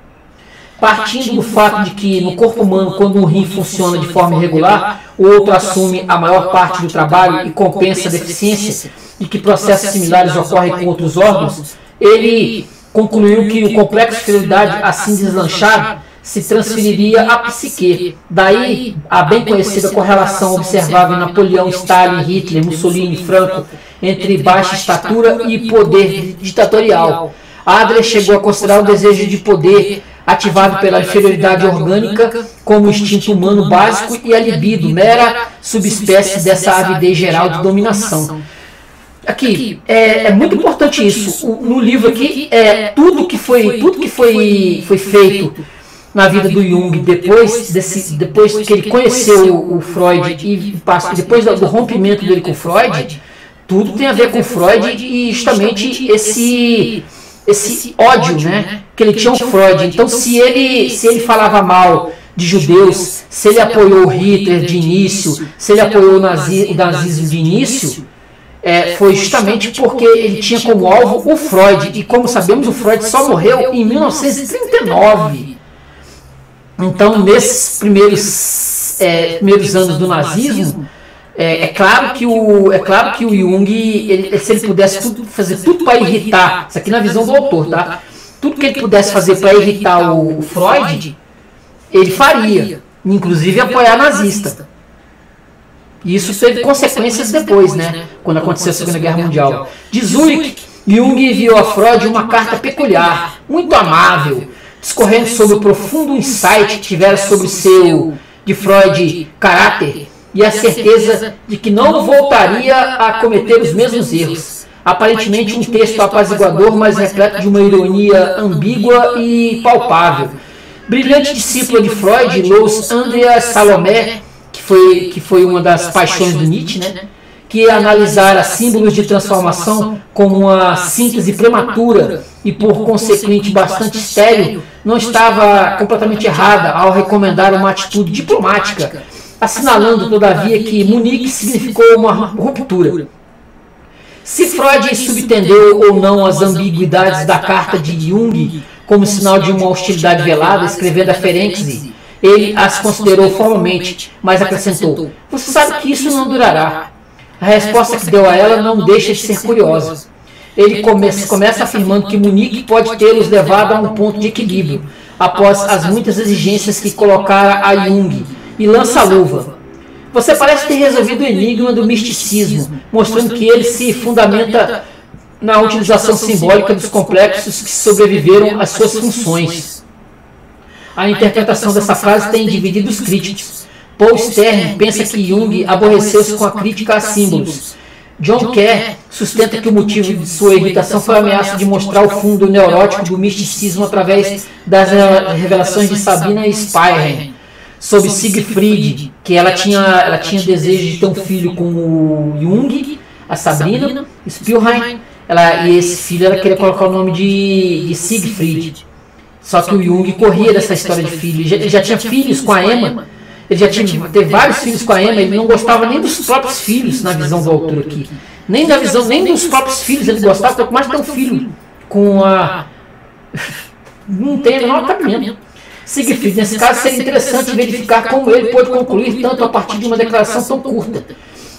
Partindo do fato de que no corpo humano, quando um rim funciona de forma irregular, o outro assume a maior parte do trabalho e compensa a deficiência, e que processos similares ocorrem com outros órgãos, ele concluiu que o complexo de inferioridade assim deslanchado se transferiria à psique. Daí a bem conhecida correlação observável em Napoleão, Stalin, Hitler, Mussolini, Franco, entre baixa estatura e poder ditatorial. Adler chegou a considerar o desejo de poder ativado pela inferioridade orgânica como instinto humano básico e a libido, mera subespécie dessa avidez geral de dominação. Aqui, é muito importante isso. No livro aqui, tudo que foi feito na vida do Jung, depois que ele conheceu o Freud e depois do rompimento dele com Freud, tudo tem a ver com Freud e justamente esse ódio, né, que ele tinha ao Freud. Então, se ele falava mal de judeus, se ele apoiou o Hitler de início, se ele apoiou o nazismo de início, foi justamente porque ele tinha como alvo o Freud. E como sabemos, o Freud só morreu em 1939. Então, nesses primeiros anos do nazismo, é claro que o Jung, se ele pudesse fazer tudo para irritar, isso aqui na visão do autor, tá? Tudo que ele pudesse fazer para irritar o Freud, ele faria, inclusive apoiar nazista. E isso teve consequências depois, né? Quando aconteceu a Segunda Guerra Mundial. De Zurich, Jung enviou a Freud uma carta peculiar, muito amável, discorrendo sobre o profundo insight que tivera sobre de Freud, caráter, e a certeza de que não voltaria a cometer os mesmos erros. Aparentemente um texto apaziguador, mas repleto de uma ironia ambígua e palpável. Brilhante discípula de Freud, Louis Andrea Salomé, que foi uma das paixões do Nietzsche, né? Que analisara símbolos de transformação como uma síntese prematura e por consequente bastante estéril, não estava completamente errada ao recomendar uma atitude diplomática, assinalando todavia que Munique significou uma ruptura. Se Freud subtendeu ou não as ambiguidades da carta de Jung como sinal de uma hostilidade velada, escrevendo a Ferenczi, ele as considerou formalmente, mas acrescentou: "Você sabe que isso não durará." A resposta que deu a ela não deixa de ser curiosa. ele começa afirmando que Munique pode tê-los levado a um ponto de equilíbrio, após as muitas exigências que colocara a Jung, e lança a luva. Você parece ter resolvido o enigma do misticismo, mostrando que ele se fundamenta na utilização simbólica dos complexos que sobreviveram às suas funções. A interpretação dessa frase tem dividido os críticos. Paul Stern pensa que Jung aborreceu-se com a crítica a símbolos. John Kerr sustenta que o motivo de sua irritação foi a ameaça de mostrar o fundo neurótico do misticismo através das revelações de Sabina Spielrein sobre Siegfried, que ela tinha desejo de ter um filho com o Jung, a Sabina Spielrein, e esse filho ela queria colocar o nome de Siegfried. Só que o Jung corria dessa história de filho. Ele já tinha filhos com a Emma. Ele já teve vários filhos com a Emma. Ele não gostava nem dos próprios filhos, na visão do autor aqui. Nem dos próprios filhos ele gostava. Quanto mais ter um filho com a... Não tem o menor cabimento. Siegfried, nesse caso, seria interessante verificar como ele pôde concluir tanto a partir de uma declaração tão curta.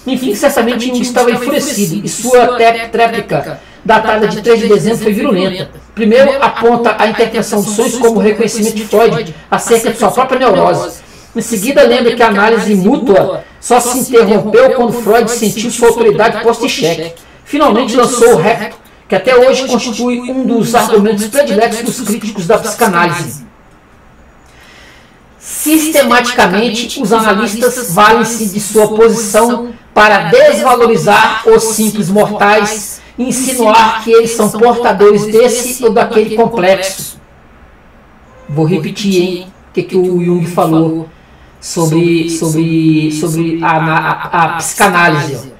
Enfim, certamente Jung estava enfurecido, e sua tréplica, datada de 3 de dezembro, foi virulenta. Primeiro, aponta a interpretação dos sonhos como reconhecimento de Freud acerca de sua própria neurose. Em seguida, lembra que a análise mútua só se interrompeu quando Freud sentiu sua autoridade posta em xeque. Finalmente, lançou o recto, que até hoje constitui um dos argumentos prediletos dos críticos da psicanálise. Sistematicamente, os analistas valem-se de sua posição para desvalorizar os simples mortais e insinuar que eles são portadores desse ou daquele complexo. Vou repetir, hein, o que o Jung falou sobre a psicanálise.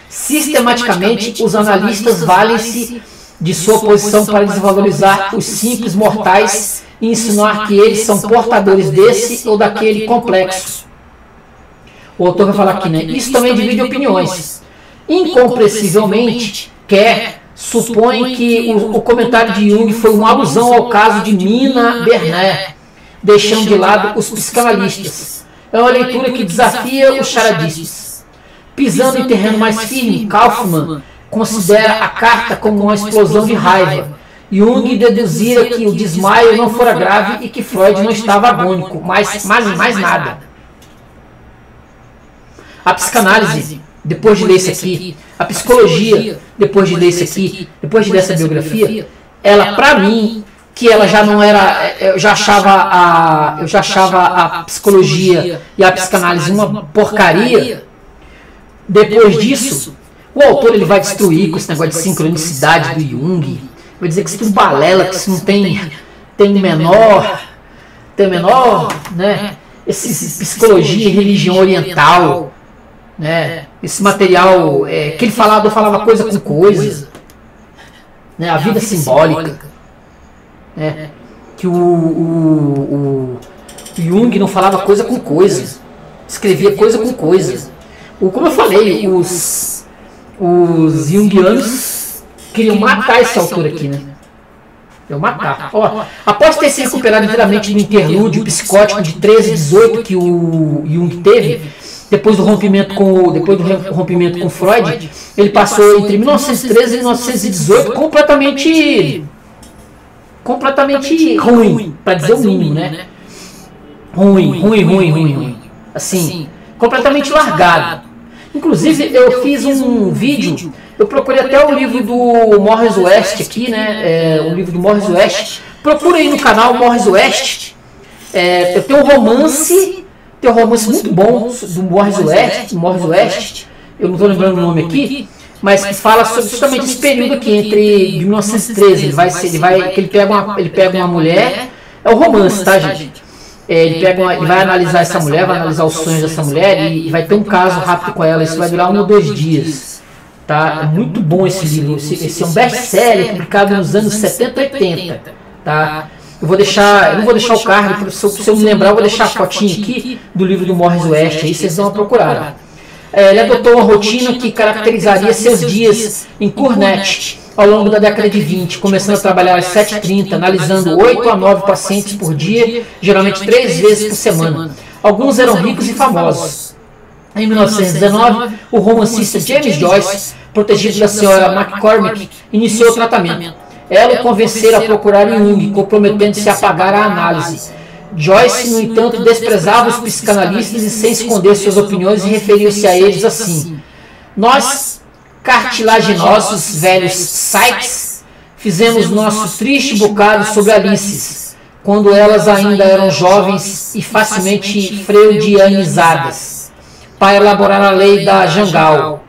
Sistematicamente, os analistas valem-se de sua posição para desvalorizar os simples mortais e insinuar que eles são portadores desse ou daquele complexo. O autor vai falar aqui, né? Isso também divide opiniões. Incompreensivelmente, Kerr supõe que o comentário de Jung foi uma alusão ao caso de Mina Bernard, deixando de lado os psicanalistas. É uma leitura que desafia os charadistas. Pisando em terreno mais firme, Kaufmann considera a carta como uma explosão de raiva. Jung deduzira que o desmaio não fora grave e que Freud não estava agônico, mas mais nada. A psicanálise, depois de ler isso aqui, a psicologia, depois de ler isso aqui, depois de ler essa biografia, ela, para mim, que ela já não era, eu já achava a psicologia e a psicanálise uma porcaria. Depois disso, o autor ele vai destruir com esse negócio de sincronicidade do Jung. Vai dizer que isso tudo balela, que isso não tem menor, né? Esse psicologia e religião oriental, né? Esse material que ele falava coisa com coisa, né? A vida simbólica, né? Que o Jung não falava coisa com coisa, escrevia coisa com coisa. Como eu falei, os jungianos queriam matar esse autor aqui, né? Matar. Após ter se recuperado inteiramente do interlúdio psicótico de 13 e 18 que o Jung teve, depois do rompimento com Freud, ele passou entre 1913 e 1918 completamente ruim, para dizer o mínimo, né? Ruim. Assim, completamente largado. Inclusive, eu fiz um vídeo. Eu procurei até o livro do Morris West aqui, né? O livro do Morris West. Procura aí no canal Morris West. Tem um romance muito bom do Morris West. Eu não estou lembrando o nome aqui, mas que fala sobre justamente esse período aqui entre de 1913. Ele pega uma mulher. É um romance, tá, gente? Ele vai analisar essa mulher, vai analisar os sonhos dessa mulher e vai ter um caso rápido com ela. Isso vai durar 1 ou 2 dias. Tá? É muito bom esse livro. Esse é um best-seller publicado nos anos 70 e 80. Tá? Eu não vou deixar o card, se eu me lembrar, eu vou deixar a fotinha aqui do livro do Morris West. Aí vocês vão procurar. Ele adotou uma rotina que caracterizaria seus dias em Cournet ao longo da década de 20, começando a trabalhar às 7h30, analisando 8 a 9 pacientes por dia, geralmente 3 vezes por semana. Alguns eram ricos e famosos. Em 1919, o romancista James Joyce, protegido da senhora McCormick, iniciou o tratamento. Ela o convencera a procurar Jung, comprometendo-se a pagar a análise. Joyce, no entanto, desprezava os psicanalistas e, sem esconder suas opiniões, referia-se a eles assim: nós, cartilaginosos velhos Sykes, fizemos nosso triste bocado sobre Alices, quando elas ainda eram jovens e facilmente freudianizadas, para elaborar a lei da Jangal.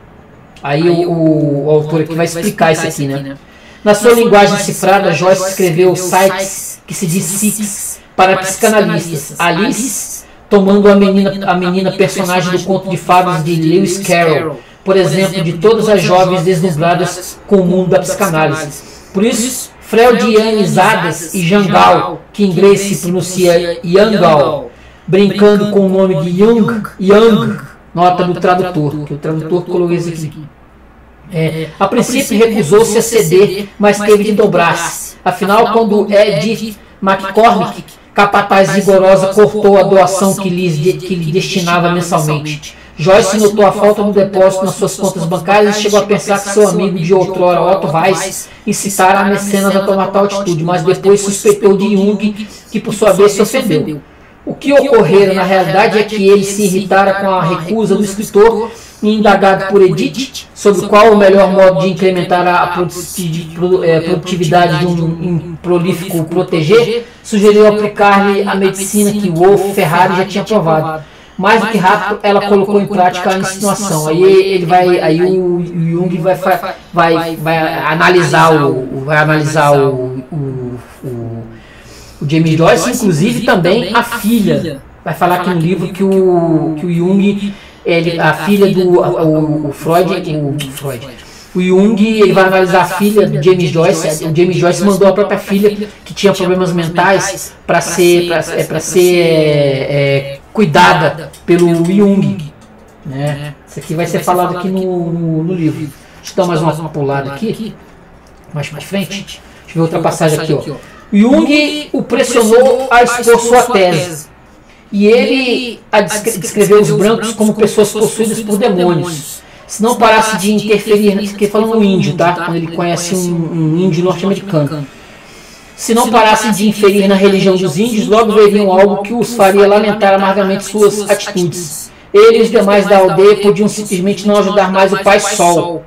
Aí o autor aqui vai explicar isso aqui, né? Na sua linguagem cifrada, Joyce escreveu Sykes, que se diz Six, para psicanalistas. Alice, tomando a menina personagem do conto de fadas de Lewis Carroll, por exemplo, de todas as jovens deslumbradas com o mundo da psicanálise. Por isso, freudianizadas e Jangal, que em inglês se pronuncia Yangal, brincando com o nome de Young, nota do tradutor, que o tradutor colocou isso aqui. A princípio recusou-se a ceder, mas teve de dobrar-se. Afinal, quando Edith McCormick, capataz rigorosa, cortou a doação que lhe destinava mensalmente, Joyce notou a falta no depósito nas suas contas bancárias e chegou a pensar que seu amigo de outrora, Otto Weiss, incitara a mecenas a tomar tal atitude, mas depois suspeitou de Jung, que por sua vez se ofendeu. O que ocorrera na realidade é que ele se irritara com a recusa do escritor e, indagado por Edith sobre qual o melhor modo de incrementar a produtividade de um prolífico protégé, sugeriu aplicar-lhe a medicina que Wolf Ferrari já tinha provado. Mais do que rápido, ela colocou em prática a insinuação. Aí o Jung vai analisar o James Joyce, inclusive também a filha. Vai falar aqui no livro que o Jung, a filha do o Jung, ele vai analisar a filha do James Joyce. O James Joyce mandou a própria filha, que tinha problemas mentais, para ser cuidada pelo Jung. Né? Isso aqui vai ser falado aqui no livro. Deixa eu dar mais uma pulada aqui, mais para frente. Deixa eu ver outra passagem aqui. Ó. Jung o pressionou a expor sua tese. E ele descreveu os brancos como pessoas possuídas por demônios. Se não parasse de interferir, porque falando no índio, tá? Quando ele conhece um índio norte-americano. Se não parassem de inferir na religião dos índios, logo veriam algo que os faria lamentar amargamente suas atitudes. Ele e os demais da aldeia podiam simplesmente não ajudar mais o Pai Sol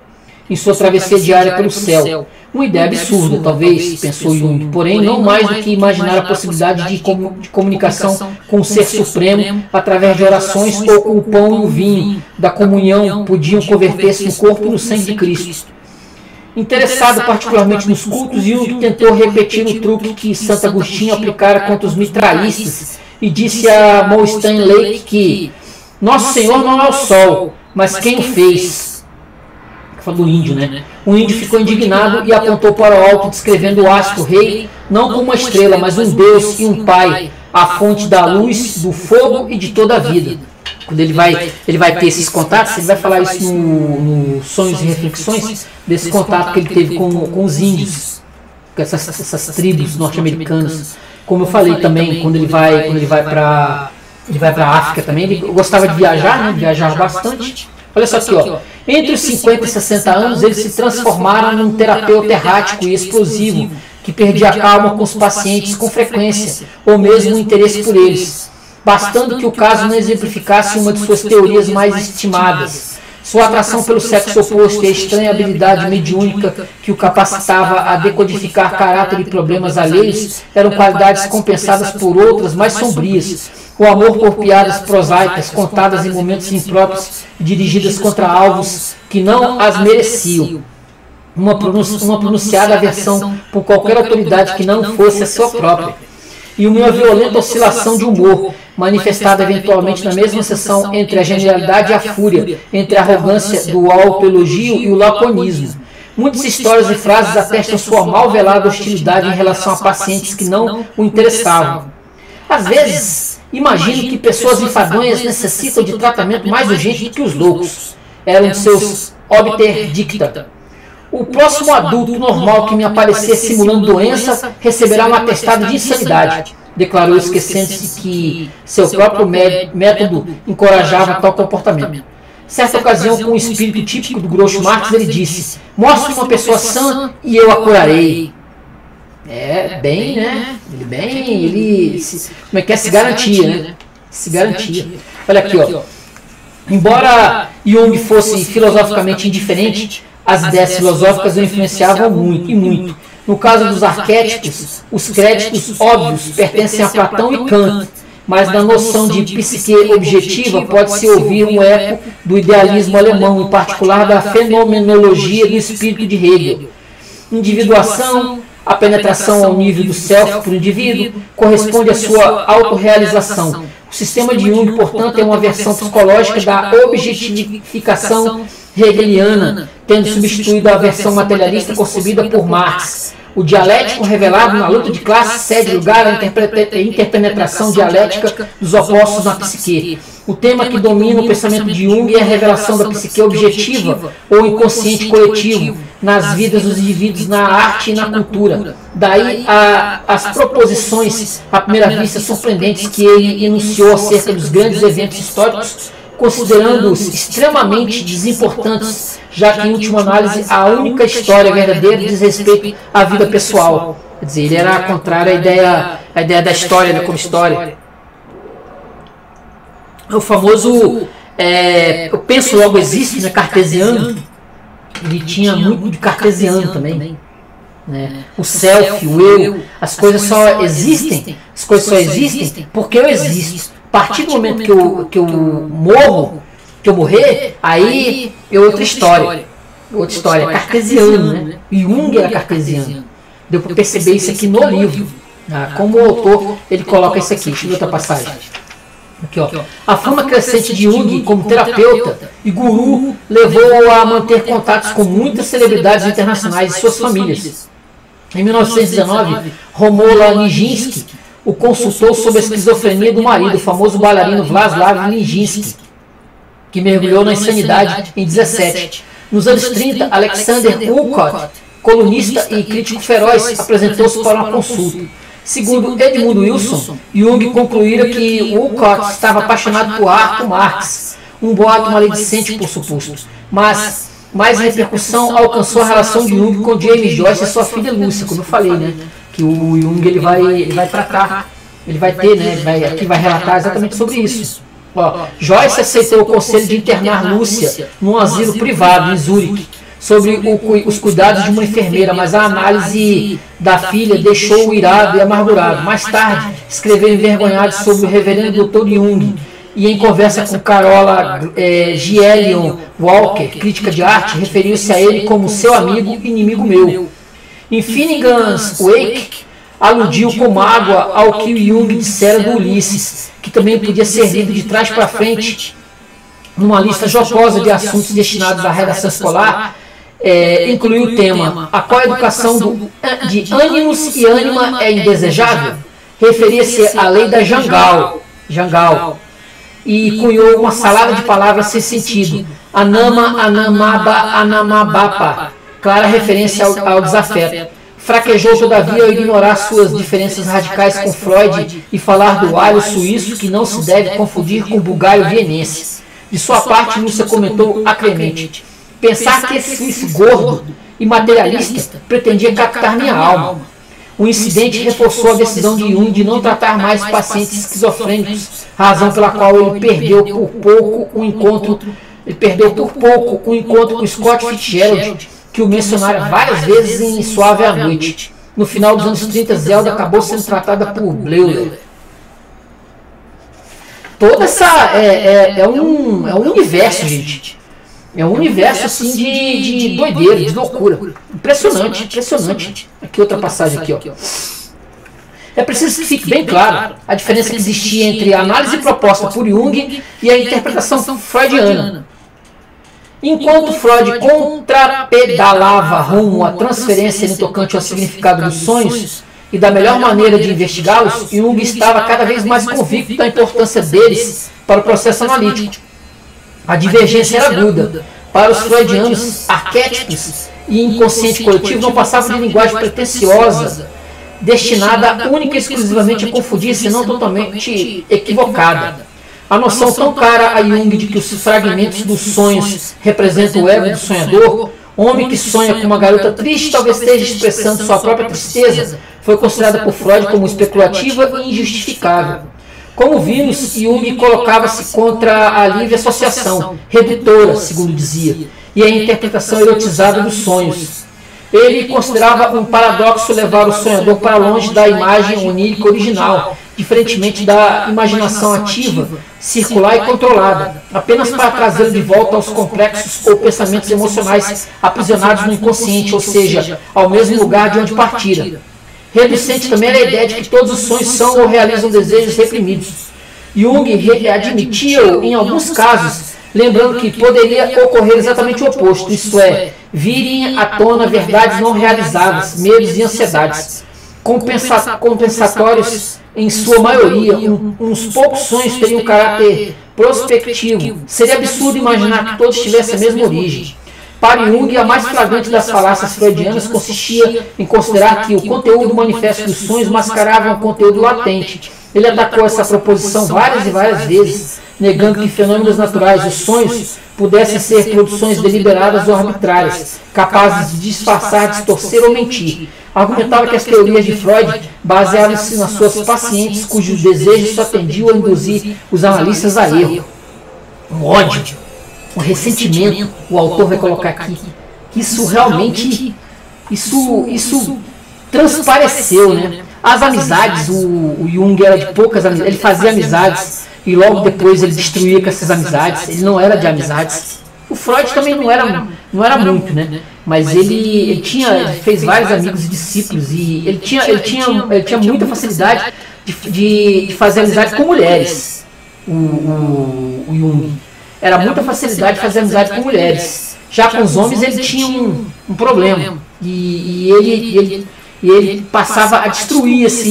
em sua travessia diária pelo céu. Uma ideia absurda, talvez, pensou Jung, porém não mais do que imaginar a possibilidade de comunicação com o Ser Supremo através de orações ou com o pão e o vinho da comunhão podiam converter-se no corpo e no sangue de Cristo. Interessado particularmente nos cultos, Jung tentou repetir o truque que Santo Agostinho aplicara contra os mitralistas e disse a Moulstein Lake que Nosso Senhor não é o Sol, mas quem o fez. Falou do índio, né? O índio ficou indignado e apontou para o alto, descrevendo o astro rei, não como uma estrela, mas um Deus e um Pai, a fonte da luz, do fogo e de toda a vida. Quando ele vai ter esses contatos, ele vai falar isso no Sonhos e Reflexões, desse contato que ele teve com os índios, com essas tribos norte-americanas. Como eu falei também, quando ele vai para a África também, ele gostava de viajar, né? Viajar bastante. Olha só aqui, ó. Entre os 50 e 60 anos, eles se transformaram num terapeuta errático e explosivo, que perdia a calma com os pacientes com frequência, ou mesmo o interesse por eles, bastando que o caso não exemplificasse uma de suas teorias mais estimadas. Sua atração pelo sexo oposto e a estranha habilidade mediúnica que o capacitava a decodificar caráter e problemas alheios eram qualidades compensadas por outras mais sombrias. O amor por piadas prosaicas, contadas em momentos impróprios e dirigidas contra alvos que não as mereciam. Uma pronunciada aversão por qualquer autoridade que não fosse a sua própria. E uma violenta oscilação de humor, manifestada eventualmente na mesma seção entre a genialidade e a fúria, entre a arrogância do autoelogio e o laconismo. Muitas histórias e frases atestam sua mal velada hostilidade em relação a pacientes que não o interessavam. Às vezes, imagino que pessoas enfadonhas necessitam de tratamento mais urgente do que os loucos. Eram seus obter dicta. O próximo adulto normal que me aparecer simulando doença receberá um atestado de insanidade. declarou, esquecendo-se que seu próprio método encorajava tal comportamento. Certa ocasião, com o espírito típico do Groucho Marx, ele disse: mostre uma pessoa sã e eu a curarei. Bem, né? Como é que é? Se garantia, né? Se garantia. Olha aqui, ó. Embora Jung fosse filosoficamente indiferente, as ideias filosóficas o influenciavam muito, e muito. No caso dos arquétipos, os créditos óbvios pertencem a Platão e Kant, mas na noção de psique objetiva pode-se ouvir um eco do idealismo alemão, em particular da fenomenologia do espírito de Hegel. Individuação, a penetração ao nível do self por indivíduo, corresponde à sua autorrealização. O sistema de Jung, portanto, é uma versão psicológica da objetificação hegeliana, tendo substituído a versão materialista concebida por Marx. O dialético revelado na luta de classe cede lugar à interpenetração dialética dos opostos na psique. O tema que domina o pensamento de Jung é a revelação da psique objetiva ou inconsciente coletivo nas vidas dos indivíduos, na arte e na cultura. Daí as proposições, à primeira vista, surpreendentes que ele enunciou acerca dos grandes eventos históricos, considerando-os extremamente desimportantes, já que, em última análise, a única história verdadeira diz respeito à vida pessoal. Quer dizer, ele era contrário à ideia da história, como história. O famoso eu penso logo existo, né, cartesiano. Ele tinha muito de cartesiano também. Né? O self, o eu, as coisas só existem porque eu existo. A partir do momento que eu morrer, aí é outra história. Cartesiano, né? Jung era cartesiano. Deu para perceber isso aqui no livro. Como o autor, ele coloca isso aqui. Deixa eu ver outra passagem. Aqui, ó. A fama crescente de Jung como terapeuta e guru levou-o a manter contatos com muitas celebridades internacionais e suas famílias. Em 1919, Romola Nijinsky o consultou sobre a esquizofrenia do marido, o famoso bailarino Václav Nijinsky, que mergulhou na insanidade em 17. Nos anos 30, Alexander Woollcott, colunista e crítico feroz, apresentou-se para uma consulta. Segundo Edmund Wilson, Jung concluíra que Woollcott estava apaixonado por Arthur Marx, um boato maledicente por suposto. Mas mais repercussão alcançou a relação de Jung com James Joyce e sua filha Lúcia, como eu falei, né? Que o Jung ele vai tratar, ele vai ter, né? Aqui vai relatar exatamente sobre isso. Ó, Joyce aceitou o conselho de internar Lúcia num asilo privado em Zurique, sobre os cuidados de uma enfermeira, mas a análise da filha deixou-o irado e amargurado. Mais tarde, escreveu envergonhado sobre o reverendo Dr. Jung, e em conversa com Carola Gielion Walker, crítica de arte, referiu-se a ele como seu amigo e inimigo meu. Em Finnegan's Wake, aludiu com mágoa ao que Jung dissera do Ulisses, que também podia ser lido de trás para frente, numa lista jocosa de assuntos destinados à redação escolar. Incluiu o tema: a coeducação de ânimos e ânima é indesejável? Referia-se à lei da Jangal, e cunhou uma salada de palavras sem sentido: anama, anamaba, anamabapa, clara referência ao desafeto. Fraquejou, todavia, ao ignorar suas diferenças radicais com Freud e falar do alho suíço, que não se deve confundir com o bulgário vienense. De sua parte, Lúcia comentou acremente: pensar que esse suíço gordo e materialista pretendia captar minha alma. O incidente reforçou a decisão de Jung de não tratar mais pacientes esquizofrênicos, razão pela qual ele perdeu por pouco o encontro com Scott Fitzgerald, que o mencionara várias vezes em Suave à Noite. No final dos anos 30, Zelda acabou sendo tratada por Bleuler. Toda essa é um universo, gente. É um universo assim de doideira, de loucura. Impressionante, impressionante. Aqui outra passagem aqui, ó. É preciso que fique bem claro a diferença que existia entre a análise proposta por Jung e a interpretação freudiana. Enquanto Freud contrapedalava rumo à transferência no tocante ao significado dos sonhos e da melhor maneira de investigá-los, Jung estava cada vez mais convicto da importância deles para o processo analítico. A divergência era aguda. Para os freudianos, arquétipos e inconsciente coletivo não passavam de linguagem pretensiosa destinada única e exclusivamente a confundir, senão totalmente equivocada. A noção tão cara a Jung de que os fragmentos dos sonhos representam o ego do sonhador, homem que sonha com uma garota triste talvez esteja expressando sua própria tristeza, foi considerada por Freud como especulativa e injustificável. Como vimos, Jung colocava-se contra a livre associação, redutora, segundo dizia, e a interpretação erotizada dos sonhos. Ele considerava um paradoxo levar o sonhador para longe da imagem onírica original, diferentemente da imaginação ativa, circular e controlada, apenas para trazê-lo de volta aos complexos ou pensamentos emocionais aprisionados no inconsciente, ou seja, ao mesmo lugar de onde partira. Reducente também era a ideia de que todos os sonhos são ou realizam desejos reprimidos. Jung admitia-o em alguns casos, lembrando que poderia ocorrer exatamente o oposto, isto é, virem à tona verdades não realizadas, medos e ansiedades, compensatórios em sua maioria. Uns poucos sonhos teriam caráter prospectivo. Seria absurdo imaginar que todos tivessem a mesma origem. Para Jung, a mais flagrante das falácias freudianas consistia em considerar que o conteúdo manifesto dos sonhos mascarava um conteúdo latente. Ele atacou essa proposição várias e várias vezes, negando que fenômenos naturais, os sonhos, pudessem ser produções deliberadas ou arbitrárias, capazes de disfarçar, distorcer ou mentir. Argumentava que as teorias de Freud baseavam-se nas suas pacientes, cujos desejos só tendiam a induzir os analistas a erro. Um ódio, um ressentimento, o autor vai colocar aqui. Isso realmente, isso transpareceu, né? As amizades, o Jung era de poucas amizades, ele fazia amizades e logo depois ele destruía com essas amizades, ele não era de amizades. O Freud também não era muito, né? Mas ele fez vários amigos e discípulos e ele tinha muita facilidade de fazer amizade com mulheres, o Jung. Era muita facilidade de fazer amizade com mulheres. Já com os homens ele tinha um problema e ele passava a destruir essa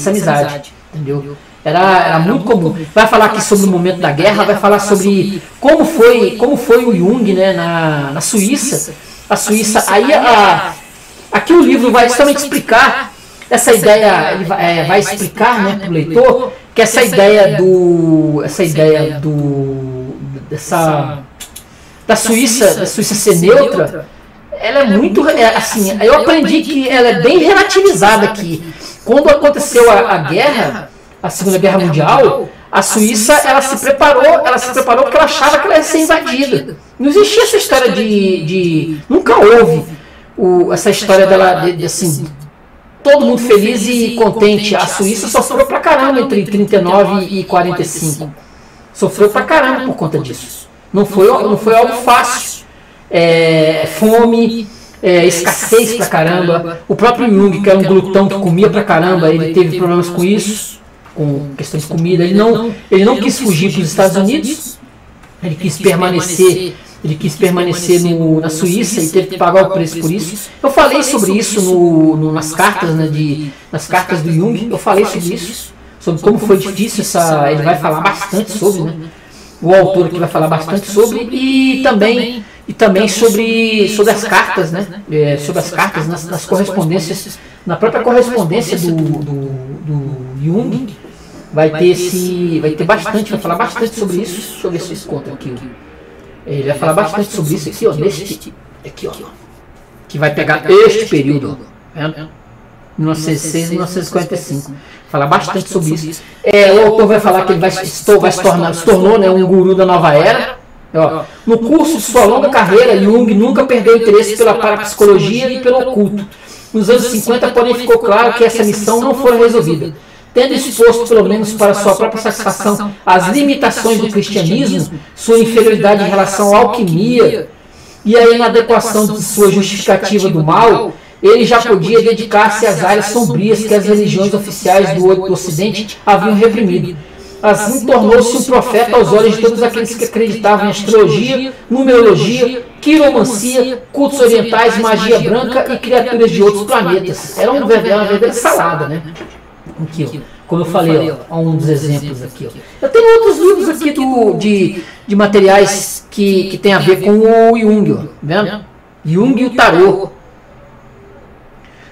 amizade, entendeu? Era muito comum. Vai falar aqui sobre o momento da guerra, vai falar sobre como foi o Jung, né, na Suíça. A Suíça, aí aqui o livro vai justamente explicar essa ideia, ele vai explicar, né, para o leitor, que essa ideia da Suíça ser neutra, ela é muito, assim, eu aprendi que ela é bem relativizada aqui. Quando aconteceu a guerra, a Segunda Guerra Mundial, a Suíça, ela se preparou porque ela achava que ela ia ser invadida. Não existia essa história nunca houve essa história dela, assim, todo mundo feliz e contente. A Suíça sofreu pra caramba entre 39 e 45. Sofreu pra caramba por conta disso. Não foi algo fácil. Fome, escassez pra caramba. O próprio Jung, que era um glutão que comia pra caramba, ele teve problemas com isso, com questão de comida. Ele não quis fugir para os Estados Unidos, ele quis permanecer na Suíça e teve que pagar o preço por isso. Eu falei sobre isso nas cartas, né, nas cartas do Jung. Eu falei sobre isso, sobre como foi difícil ele vai falar bastante sobre, né? O autor aqui vai falar bastante sobre, e também sobre as cartas, né? Sobre as cartas nas correspondências, na própria correspondência do Jung, vai ter bastante, vai falar bastante sobre isso. Deixa eu ver se eu encontro aqui. Ele vai falar bastante sobre isso aqui, ó, que vai pegar este período, ó, 1906 e 1945. Falar bastante sobre isso. O autor vai falar que ele se tornou, né, um guru da nova era. Ó, no curso de sua longa carreira, Jung nunca perdeu interesse pela parapsicologia e pelo oculto. Nos anos 50, porém, ficou claro que essa missão não foi resolvida. Tendo exposto, pelo menos para sua própria satisfação, as limitações do cristianismo, sua inferioridade em relação à alquimia e a inadequação de sua justificativa do mal, ele já podia dedicar-se às áreas sombrias que as religiões oficiais do Ocidente haviam reprimido. Assim, tornou-se um profeta aos olhos de todos aqueles que acreditavam em astrologia, numerologia, quiromancia, cultos orientais, magia branca e criaturas de outros planetas. Era uma verdadeira salada, né? Aqui, ó. Como eu falei, ó, um dos exemplos aqui. Ó. Eu tenho outros livros aqui de materiais que tem a ver com o Jung, ó, vendo? Jung e o tarô.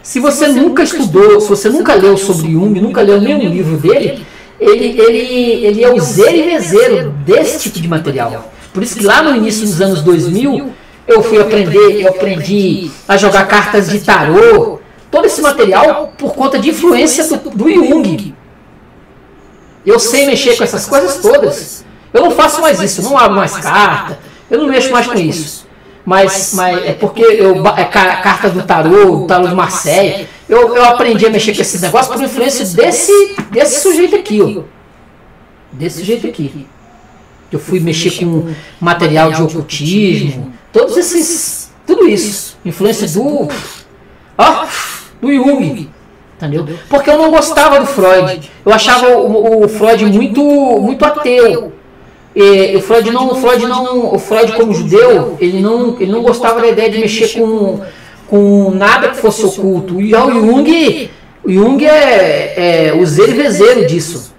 Se você nunca estudou, se você nunca leu sobre Jung, nunca leu nenhum livro dele, ele é o zero desse tipo de material. Por isso que lá no início dos anos 2000, eu aprendi a jogar cartas de tarô, todo esse material por conta de influência do Jung. Eu sei mexer com essas coisas todas. Eu não faço mais isso, eu não abro mais carta, eu não mexo mais com isso. Mas é porque carta do tarô, o tarô de Marseille, eu aprendi a mexer com esses negócios por influência desse sujeito aqui, ó. Desse sujeito aqui. Eu fui mexer com material de ocultismo, tudo isso. Influência do Jung. Entendeu? Porque eu não gostava do Freud. Eu achava o Freud muito ateu. O Freud como judeu, ele não gostava da ideia de mexer com nada que fosse oculto. E o Jung é o zero disso.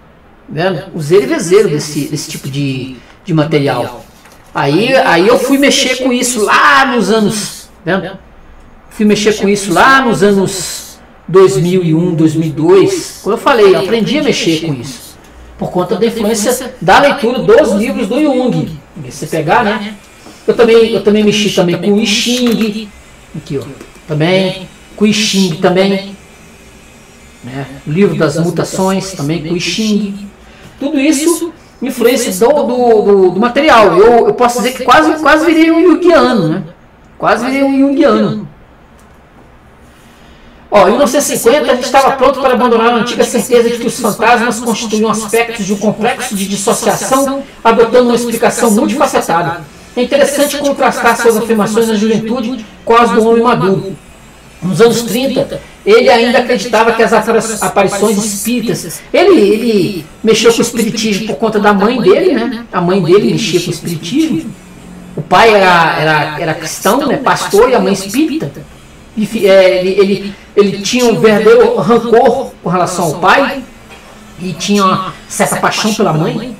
Vendo? O zero desse tipo de material. Aí eu fui mexer com isso lá nos anos... Vendo? Fui mexer com isso lá nos anos 2001, 2002. Como eu falei, eu aprendi a mexer com isso. Por conta da influência da leitura dos livros do Jung. Se você pegar, né? Eu também mexi também com o I Ching. Aqui, ó. Também. Com o I Ching também. Né? O livro das mutações, também com o I Ching. Tudo isso influência do material. Eu posso dizer que quase virei um junguiano, né? Quase virei um junguiano. Em 1950, a gente estava pronto para abandonar a antiga certeza de que os fantasmas constituíam aspectos de um complexo de dissociação, adotando uma explicação multifacetada. É interessante contrastar suas afirmações na juventude com as do homem maduro. Nos anos 30, ele ainda acreditava que as aparições espíritas... Ele mexeu com o espiritismo por conta da mãe dele, né? A mãe dele mexia com o espiritismo. O pai era cristão, né? Pastor, e a mãe espírita. Ele tinha um verdadeiro rancor com relação ao pai e tinha uma certa paixão pela mãe.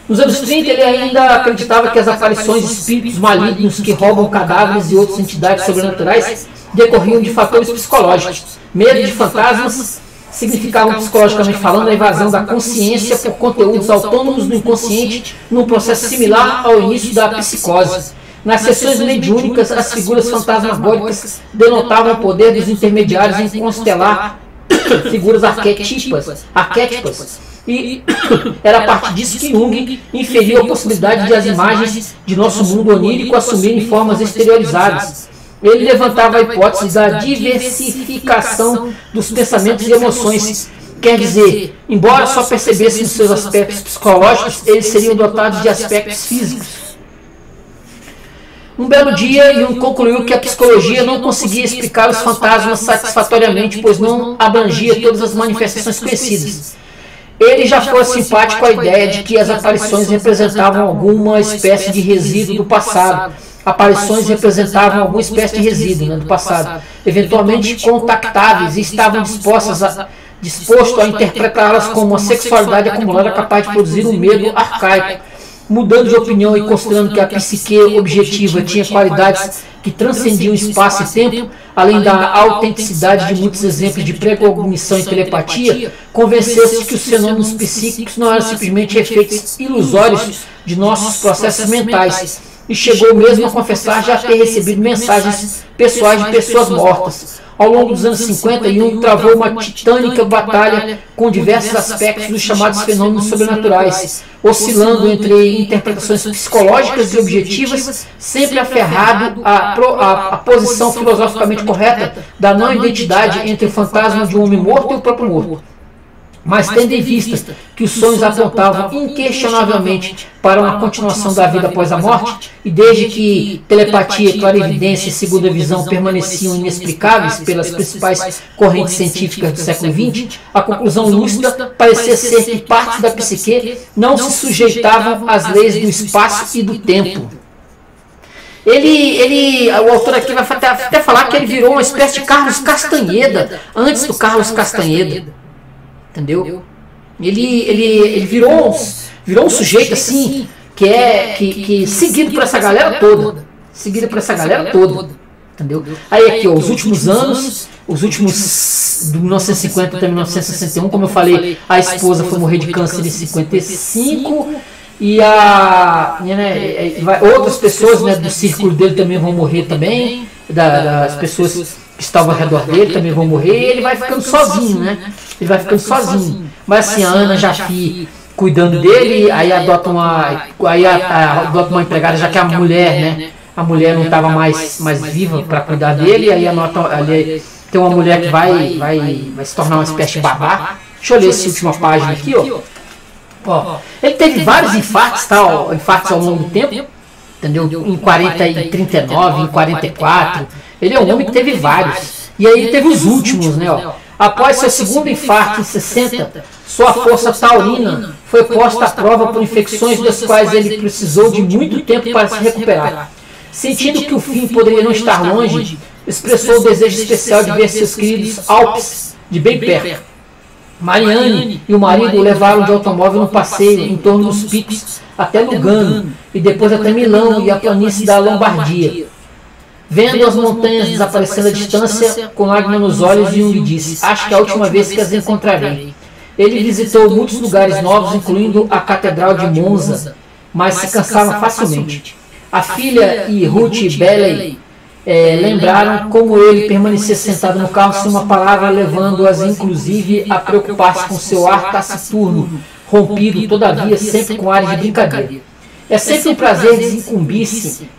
Nos anos 30, ele ainda acreditava que as aparições de espíritos malignos que roubam cadáveres e outras entidades sobrenaturais decorriam de fatores psicológicos. Medo de fantasmas significavam, psicologicamente falando, a evasão da consciência por conteúdos autônomos do inconsciente, num processo similar ao início da psicose. Nas sessões mediúnicas, as figuras fantasmagóricas denotavam o poder dos intermediários em constelar figuras arquétipas. E era a partir disso que Jung inferiu a possibilidade de as imagens de nosso mundo onírico assumirem formas exteriorizadas. Ele levantava a hipótese da diversificação dos pensamentos e emoções. Quer dizer, embora só percebessem os seus aspectos psicológicos, eles seriam dotados de aspectos físicos. Um belo dia, Jung concluiu que a psicologia não conseguia explicar os fantasmas satisfatoriamente, pois não abrangia todas as manifestações conhecidas. Ele já foi simpático à ideia de que as aparições representavam alguma espécie de resíduo do passado. Aparições representavam alguma espécie de resíduo, né, do passado, eventualmente contactáveis, e estavam disposto a interpretá-las como uma sexualidade acumulada capaz de produzir um medo arcaico. Mudando de opinião e considerando que a psique objetiva tinha qualidades que transcendiam espaço e tempo, além da autenticidade de muitos exemplos de precognição e telepatia, convenceu-se de que os fenômenos psíquicos não eram simplesmente efeitos ilusórios de nossos processos mentais, e chegou mesmo a confessar já ter recebido mensagens pessoais de pessoas mortas. Ao longo dos anos 50, Jung travou uma titânica batalha com diversos aspectos dos chamados fenômenos sobrenaturais, oscilando entre interpretações psicológicas e objetivas, sempre aferrado à posição filosoficamente correta da não identidade entre o fantasma de um homem morto e o próprio morto. Mas tendo em vista que os sonhos apontavam inquestionavelmente para uma continuação da vida após a morte, e desde que telepatia, clarividência e segunda visão permaneciam inexplicáveis pelas principais correntes científicas do século XX, a conclusão lúcida parecia ser que partes da psique não se sujeitavam às leis do espaço e do tempo. O autor aqui vai até falar que ele virou uma espécie de Carlos Castanheda, antes do Carlos Castanheda. Entendeu? Ele virou um sujeito assim que seguido por essa galera toda, entendeu? Aí aqui, ó, os últimos anos, os últimos de 1950 até 1961, como eu falei, a esposa foi morrer de câncer em 55 e outras pessoas, né, do círculo dele também vão morrer também, das pessoas que estavam ao redor dele também vão morrer, e ele vai ficando sozinho, né? Ele vai ficando sozinho. Mas assim, a Ana Jaffe cuidando dele, aí adota adota uma empregada, já que a mulher, né? A mulher não estava mais viva para cuidar dele, aí ali tem uma mulher que vai se tornar uma espécie de babá. Deixa eu ler essa última página aqui, ó. Ele teve vários infartos, infartos ao longo do tempo, entendeu? Em 39, em 44. Ele é um homem que teve vários. E aí ele teve os últimos, né? Ó. Após seu segundo infarto em 60, sua força taurina foi posta à prova por infecções das quais ele precisou de muito tempo para se recuperar. Sentindo que o fim poderia não estar longe, expressou o desejo especial de ver seus queridos Alpes de bem perto. Marianne e o marido o levaram de automóvel no passeio em torno dos picos até Lugano e depois até Milão e a planície da Lombardia. Vendo as montanhas desaparecendo à distância, com lágrimas nos olhos, Jung disse: acho que é a última vez que as encontrarei. Ele visitou muitos lugares novos, incluindo a Catedral de Monza, mas se cansava facilmente. A filha e Ruth Bailey lembraram como ele permanecia sentado no carro sem uma palavra, levando-as inclusive a preocupar-se com seu ar taciturno, rompido, todavia sempre com ares de brincadeira. É sempre um prazer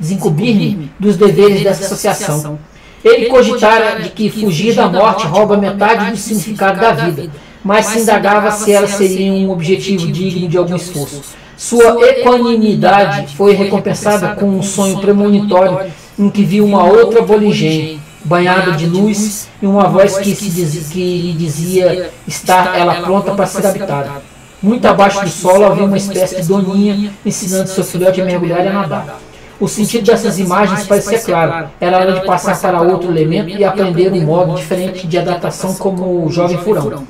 desincumbir-me dos deveres dessa associação. Ele cogitara de que fugir da morte rouba metade do significado da vida, mas se indagava se ela seria um objetivo digno de algum esforço. Sua equanimidade foi recompensada com um sonho premonitório em que viu uma outra boligem, banhada de luz, e uma voz que lhe dizia estar ela pronta para ser habitada. Muito abaixo do solo havia uma espécie de doninha ensinando seu filhote a mergulhar e a nadar. O sentido dessas imagens parecia claro. Era hora de passar para outro elemento e aprender um modo diferente de adaptação como o jovem furão.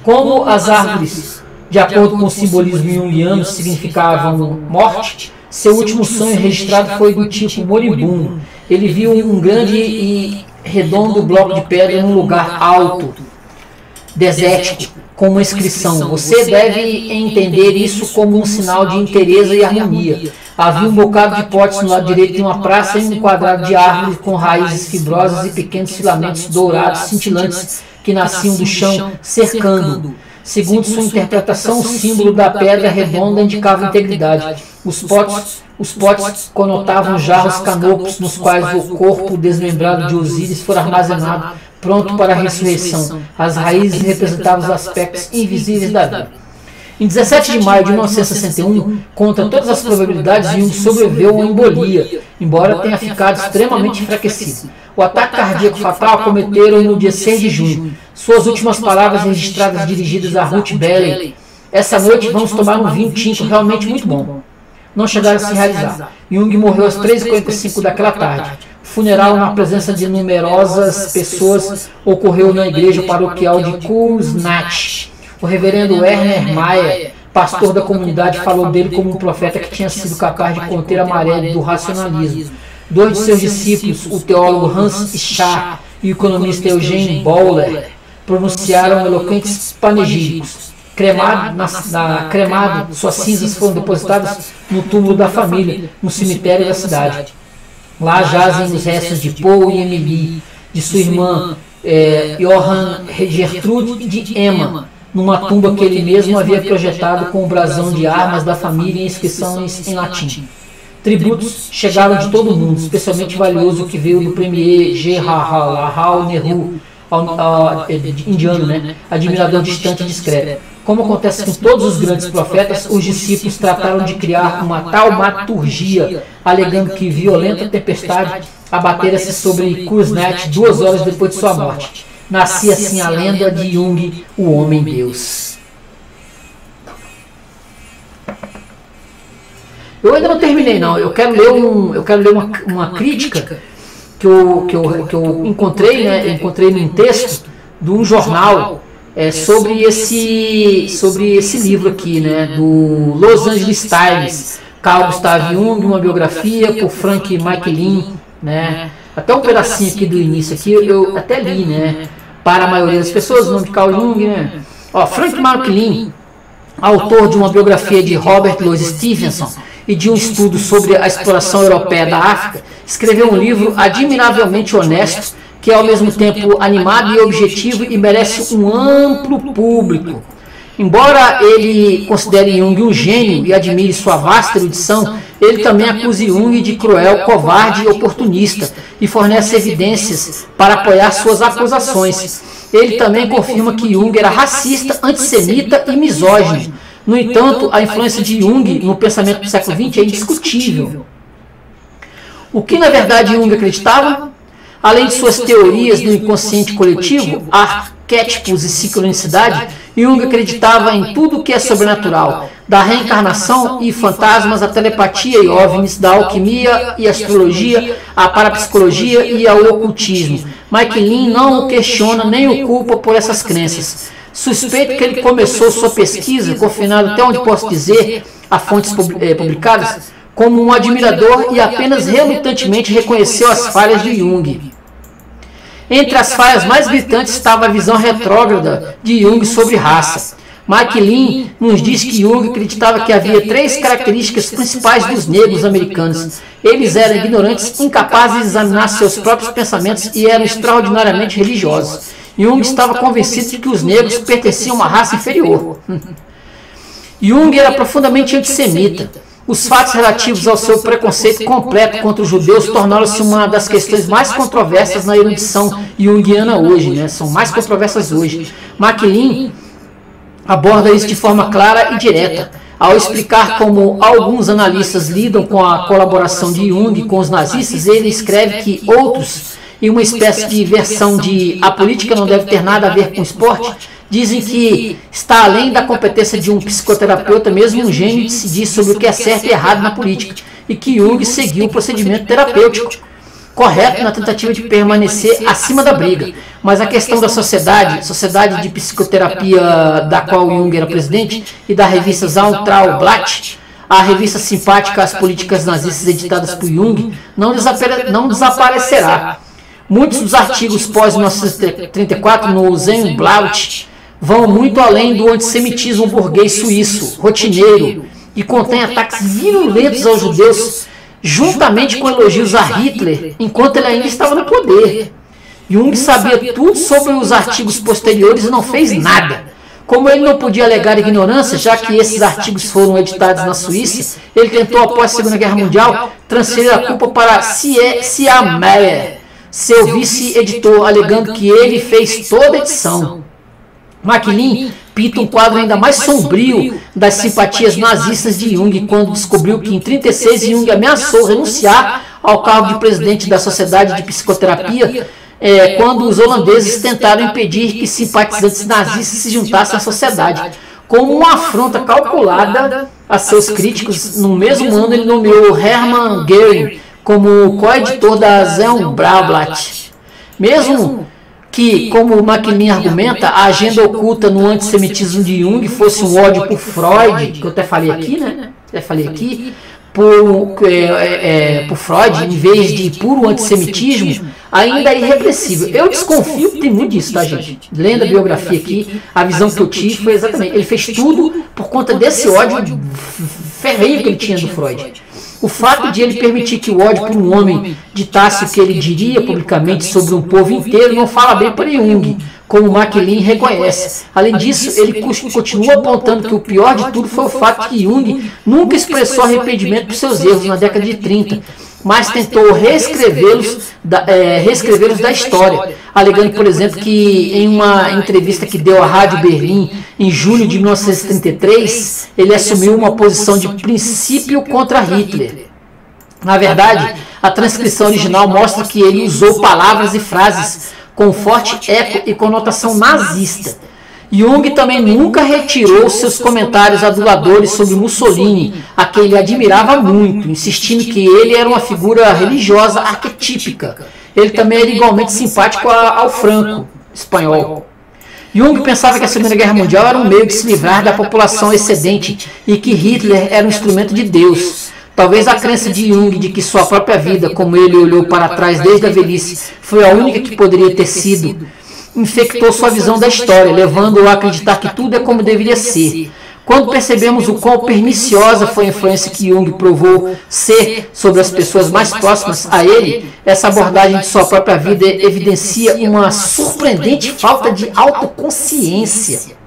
Como as árvores, de acordo com o simbolismo junguiano, significavam morte, seu último sonho registrado foi do tipo moribundo. Ele viu um grande e redondo bloco de pedra num lugar alto, desértico, com uma inscrição: você deve entender isso como um sinal de inteireza e harmonia. Havia um bocado de potes no lado direito de uma praça e um quadrado de árvores com raízes fibrosas e pequenos filamentos dourados cintilantes que nasciam do chão, cercando. Segundo sua interpretação, o símbolo da pedra redonda indicava integridade. Os potes conotavam jarros canopos nos quais o corpo desmembrado de Osíris fora armazenado, pronto para a ressurreição. As raízes representavam os aspectos invisíveis da vida. Em 17 de maio de 1961, contra todas as probabilidades, Jung sobreviveu a uma embolia, embora tenha ficado extremamente enfraquecido. O ataque cardíaco fatal acometeram no dia 6 de junho. Suas últimas palavras registradas dirigidas a Ruth Bailey: essa noite vamos tomar um vinho tinto realmente muito bom. Não chegaram a se realizar. Jung morreu às 3h45 daquela tarde. O funeral, na presença de numerosas pessoas, ocorreu na igreja paroquial de Kursnach. O reverendo Werner Mayer, pastor da comunidade, falou dele como um profeta que tinha sido capaz de conter a maré do racionalismo. Dois de seus discípulos, o teólogo Hans Schaar e o economista Eugene Bowler, pronunciaram eloquentes panegíricos. Cremado, suas cinzas foram depositadas no túmulo da família, no cemitério da cidade. Lá jazem os restos de Paul e Emily, de sua irmã Johann Gertrude de Emma, numa tumba que ele mesmo havia projetado com o brasão de armas da família e inscrições em latim. Tributos chegaram de todo o mundo, especialmente valioso o que veio do premier Jawaharlal Nehru, indiano, né? Admirador distante e discreto. Como acontece com todos os grandes profetas, os discípulos trataram de criar uma taumaturgia, alegando que violenta tempestade abatera-se sobre Kursnach 2 horas depois de sua morte. Nascia assim a lenda de Jung, o Homem-Deus. Eu ainda não terminei, não. Eu quero ler uma crítica que eu encontrei, né? Encontrei num texto de um jornal sobre esse livro aqui, né? Do Los Angeles Times, Carl Gustav Jung, uma biografia por Frank McLean, né? Até um pedacinho aqui do início aqui, eu até li, né? Para a maioria das pessoas, o nome de Carl Jung, né? Ó, Frank McLean, autor de uma biografia de Robert Louis Stevenson e de um estudo sobre a exploração europeia da África, escreveu um livro admiravelmente honesto, que é ao mesmo tempo animado e objetivo e merece um amplo público. Embora ele considere Jung um gênio e admire sua vasta erudição, ele também acusa Jung de cruel, covarde e oportunista e fornece evidências para apoiar suas acusações. Ele também confirma que Jung era racista, antissemita e misógino. No entanto, a influência de Jung no pensamento do século XX é indiscutível. O que na verdade Jung acreditava? Além de suas teorias do inconsciente coletivo, arquétipos e sincronicidade, Jung acreditava em tudo o que é sobrenatural, da reencarnação e fantasmas, à telepatia e OVNIs, da alquimia e astrologia, à parapsicologia e ao ocultismo. McLean não o questiona nem o culpa por essas crenças. Suspeito que ele começou sua pesquisa, confinado até onde posso dizer, a fontes publicadas, como um admirador e apenas relutantemente reconheceu as falhas de Jung. Entre as falhas mais gritantes estava a visão retrógrada de Jung sobre raça. McLean nos diz que Jung acreditava que havia 3 características principais dos negros americanos. Eles eram ignorantes, incapazes de examinar seus próprios pensamentos e eram extraordinariamente religiosos. Jung estava convencido de que os negros pertenciam a uma raça inferior. Jung era profundamente antissemita. Os fatos relativos ao seu preconceito completo contra os judeus tornaram-se uma das questões mais controversas na erudição junguiana hoje, né? São mais controversas hoje. McLean aborda isso de forma clara e direta, ao explicar como alguns analistas lidam com a colaboração de Jung com os nazistas. Ele escreve que outros, em uma espécie de versão de "a política não deve ter nada a ver com esporte", dizem que está além da competência de um psicoterapeuta, mesmo um gênio, decidir sobre o que é certo e errado na política, e que Jung seguiu o procedimento terapêutico correto na tentativa de permanecer acima da briga. Mas a questão da Sociedade de Psicoterapia, da qual Jung era presidente, e da revista Zauntraublatt, a revista simpática às políticas nazistas editadas por Jung, não desaparecerá. Muitos dos artigos pós-1934 no Zauntraublatt vão muito além do antissemitismo burguês suíço, rotineiro, e contém ataques violentos aos judeus, juntamente com elogios a Hitler, enquanto ele ainda estava no poder. Jung sabia tudo sobre os artigos posteriores e não fez nada. Como ele não podia alegar ignorância, já que esses artigos foram editados na Suíça, ele tentou, após a Segunda Guerra Mundial, transferir a culpa para C.A. Meyer, seu vice-editor, alegando que ele fez toda a edição. McLean pinta um quadro ainda mais sombrio das simpatias nazistas de Jung quando descobriu que em 1936 Jung ameaçou renunciar ao cargo de presidente da Sociedade de Psicoterapia quando os holandeses tentaram impedir que simpatizantes nazistas se juntassem à sociedade. Como uma afronta calculada a seus críticos, no mesmo ano ele nomeou Hermann Göring como co-editor da Zauntraublatt. Mesmo que, como McLean argumenta, a agenda oculta no antissemitismo de Jung fosse um ódio por Freud, que eu até falei aqui, né? Por Freud, em vez de puro antissemitismo, ainda é irrepressível. Eu desconfio que tem muito disso, tá, gente? Lendo a biografia aqui, a visão que eu tive foi exatamente, ele fez tudo por conta desse ódio ferrenho que ele tinha do Freud. O fato de ele permitir que o ódio por um homem ditasse o que ele diria publicamente sobre um povo inteiro não fala bem para Jung, como McLean reconhece. Além disso, ele continua apontando que o pior de tudo foi o fato que Jung nunca expressou arrependimento por seus erros na década de 30, mas tentou reescrevê-los da história, alegando, por exemplo, que em uma entrevista que deu à Rádio Berlim em julho de 1933, ele assumiu uma posição de princípio contra Hitler. Na verdade, a transcrição original mostra que ele usou palavras e frases com forte eco e conotação nazista. Jung também nunca retirou seus comentários aduladores sobre Mussolini, a quem ele admirava muito, insistindo que ele era uma figura religiosa arquetípica. Ele também era igualmente simpático ao Franco, espanhol. Jung pensava que a Segunda Guerra Mundial era um meio de se livrar da população excedente e que Hitler era um instrumento de Deus. Talvez a crença de Jung de que sua própria vida, como ele olhou para trás desde a velhice, foi a única que poderia ter sido, infectou sua visão da história, levando-o a acreditar que tudo é como deveria ser. Quando percebemos o quão perniciosa foi a influência que Jung provou ser sobre as pessoas mais próximas a ele, essa abordagem de sua própria vida evidencia uma surpreendente falta de autoconsciência.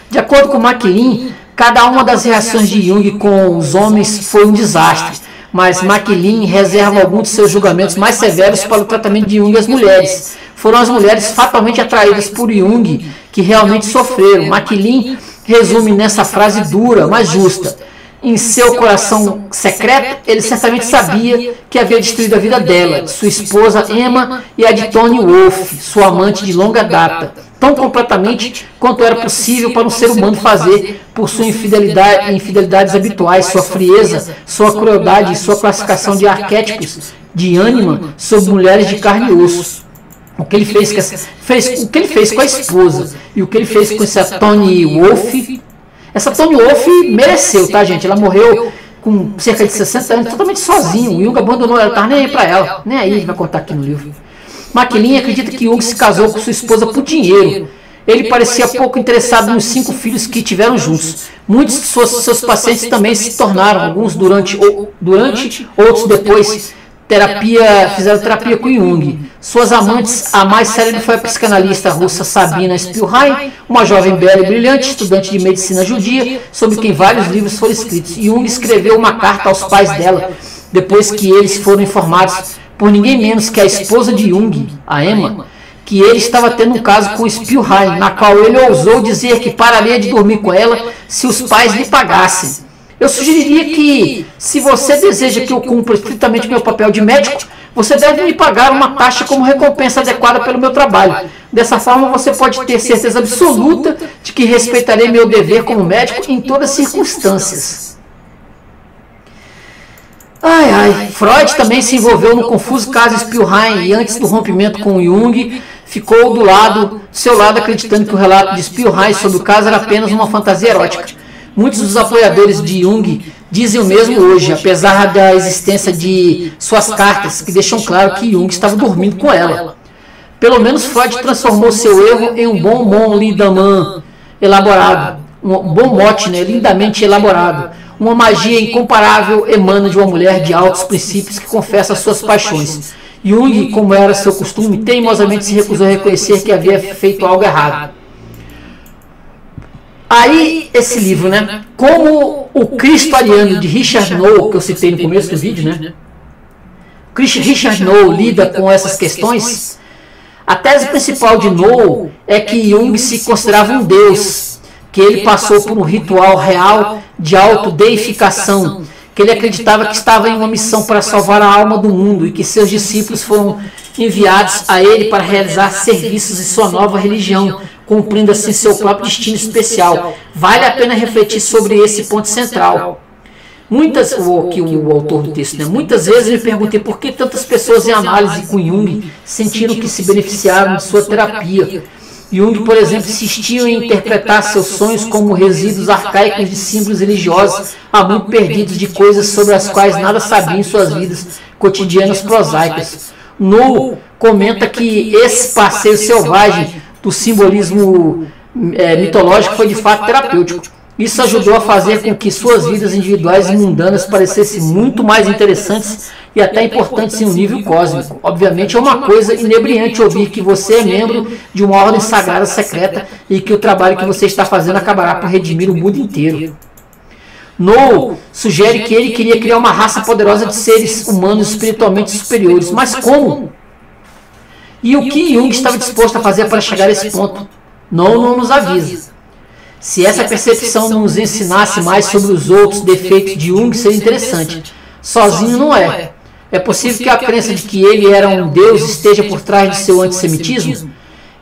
De acordo com MacLean, cada uma das reações de Jung com os homens foi um desastre, mas MacLean reserva alguns de seus julgamentos mais severos para o tratamento de Jung às mulheres. Foram as mulheres fatalmente atraídas por Jung que realmente sofreram. MacLean resume nessa frase dura, mas justa: em seu coração secreto, ele certamente sabia que havia destruído a vida dela, de sua esposa Emma e a de Tony Wolff, sua amante de longa data, tão completamente quanto era possível para um ser humano fazer por sua infidelidades habituais, sua frieza, sua crueldade e sua classificação de arquétipos de ânima sobre mulheres de carne e osso. O que ele fez com a esposa e o que ele fez com essa Tony Wolff. Essa Tony Wolff mereceu, tá, gente? Ela morreu com cerca de 60 anos, totalmente sozinha. O Jung abandonou ela, estava nem aí para ela. Nem aí, ele vai contar aqui no livro. MacLean acredita que Jung se casou com sua esposa por dinheiro. Ele parecia pouco interessado nos 5 filhos que tiveram juntos. Muitos de seus pacientes também se tornaram, alguns durante outros depois, fizeram terapia com Jung. Suas amantes, a mais célebre foi a psicanalista russa Sabina Spielrein, uma jovem bela e brilhante, estudante de medicina judia, sobre quem vários livros foram escritos. Jung escreveu uma carta aos pais dela, depois que eles foram informados por ninguém menos que a esposa de Jung, a Emma, que ele estava tendo um caso com Spielrein, na qual ele ousou dizer que pararia de dormir com ela se os pais lhe pagassem. Eu sugeriria que, se você deseja que eu cumpra estritamente meu papel de médico, você deve me pagar uma taxa como recompensa adequada pelo meu trabalho. Dessa forma, você pode ter certeza absoluta de que respeitarei meu dever como médico em todas as circunstâncias. Freud também se envolveu no confuso caso Spielrein e, antes do rompimento com Jung, ficou do seu lado acreditando que o relato de Spielrein sobre o caso era apenas uma fantasia erótica. Muitos dos apoiadores de Jung dizem o mesmo hoje, apesar da existência de suas cartas que deixam claro que Jung estava dormindo com ela. Pelo menos Freud transformou seu erro em um bom lindamente elaborado, um bom mote, né, lindamente elaborado. Uma magia incomparável emana de uma mulher de altos princípios que confessa suas paixões. Jung, como era seu costume, teimosamente se recusou a reconhecer que havia feito algo errado. Aí, esse livro, né? Como o Cristo Ariano de Richard Noll, que eu citei no começo do vídeo, né? Richard Noll lida com essas questões. A tese principal de Noll é que Jung se considerava um deus, que ele passou por um ritual real de autodeificação, que ele acreditava que estava em uma missão para salvar a alma do mundo e que seus discípulos foram enviados a ele para realizar serviços em sua nova religião, cumprindo assim seu próprio destino especial. Vale a pena refletir sobre esse ponto central. O autor do texto, né? Muitas vezes eu me perguntei por que tantas pessoas em análise com Jung sentiram que se beneficiaram de sua terapia. Jung, por exemplo, insistia em interpretar seus sonhos como resíduos arcaicos de símbolos religiosos, há muito perdidos de coisas sobre as quais nada sabia em suas vidas cotidianas prosaicas. Noll comenta que esse passeio selvagem do simbolismo mitológico foi de fato terapêutico. Isso ajudou a fazer com que suas vidas individuais e mundanas parecessem muito mais interessantes e até importantes em um nível cósmico. Obviamente é uma coisa inebriante ouvir que você é membro de uma ordem sagrada secreta e que o trabalho que você está fazendo acabará por redimir o mundo inteiro. Noll sugere que ele queria criar uma raça poderosa de seres humanos espiritualmente superiores. Mas como? E o que Jung estava disposto a fazer para chegar a esse ponto? Noll não nos avisa. Se essa percepção nos ensinasse mais sobre os outros defeitos de Jung, seria interessante. Sozinho não é. É possível que a crença de que ele era um deus esteja por trás de seu antissemitismo?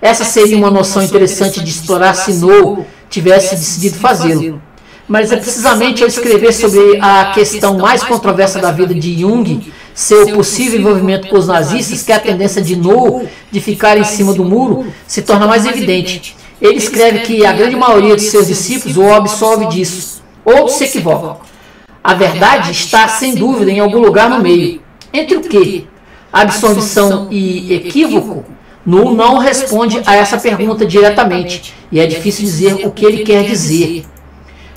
Essa seria uma noção interessante de explorar se Noll tivesse decidido fazê-lo. Mas é precisamente ao escrever sobre a questão mais controversa da vida de Jung, seu possível envolvimento com os nazistas, que a tendência de Noll de ficar em cima do muro se torna mais evidente. Ele escreve que a grande maioria de seus discípulos o absolve disso. Outros se equivocam. A verdade está, sem dúvida, em algum lugar no meio. Entre o quê? Absorção e equívoco? Null não responde a essa pergunta diretamente, e é difícil dizer o que ele quer dizer.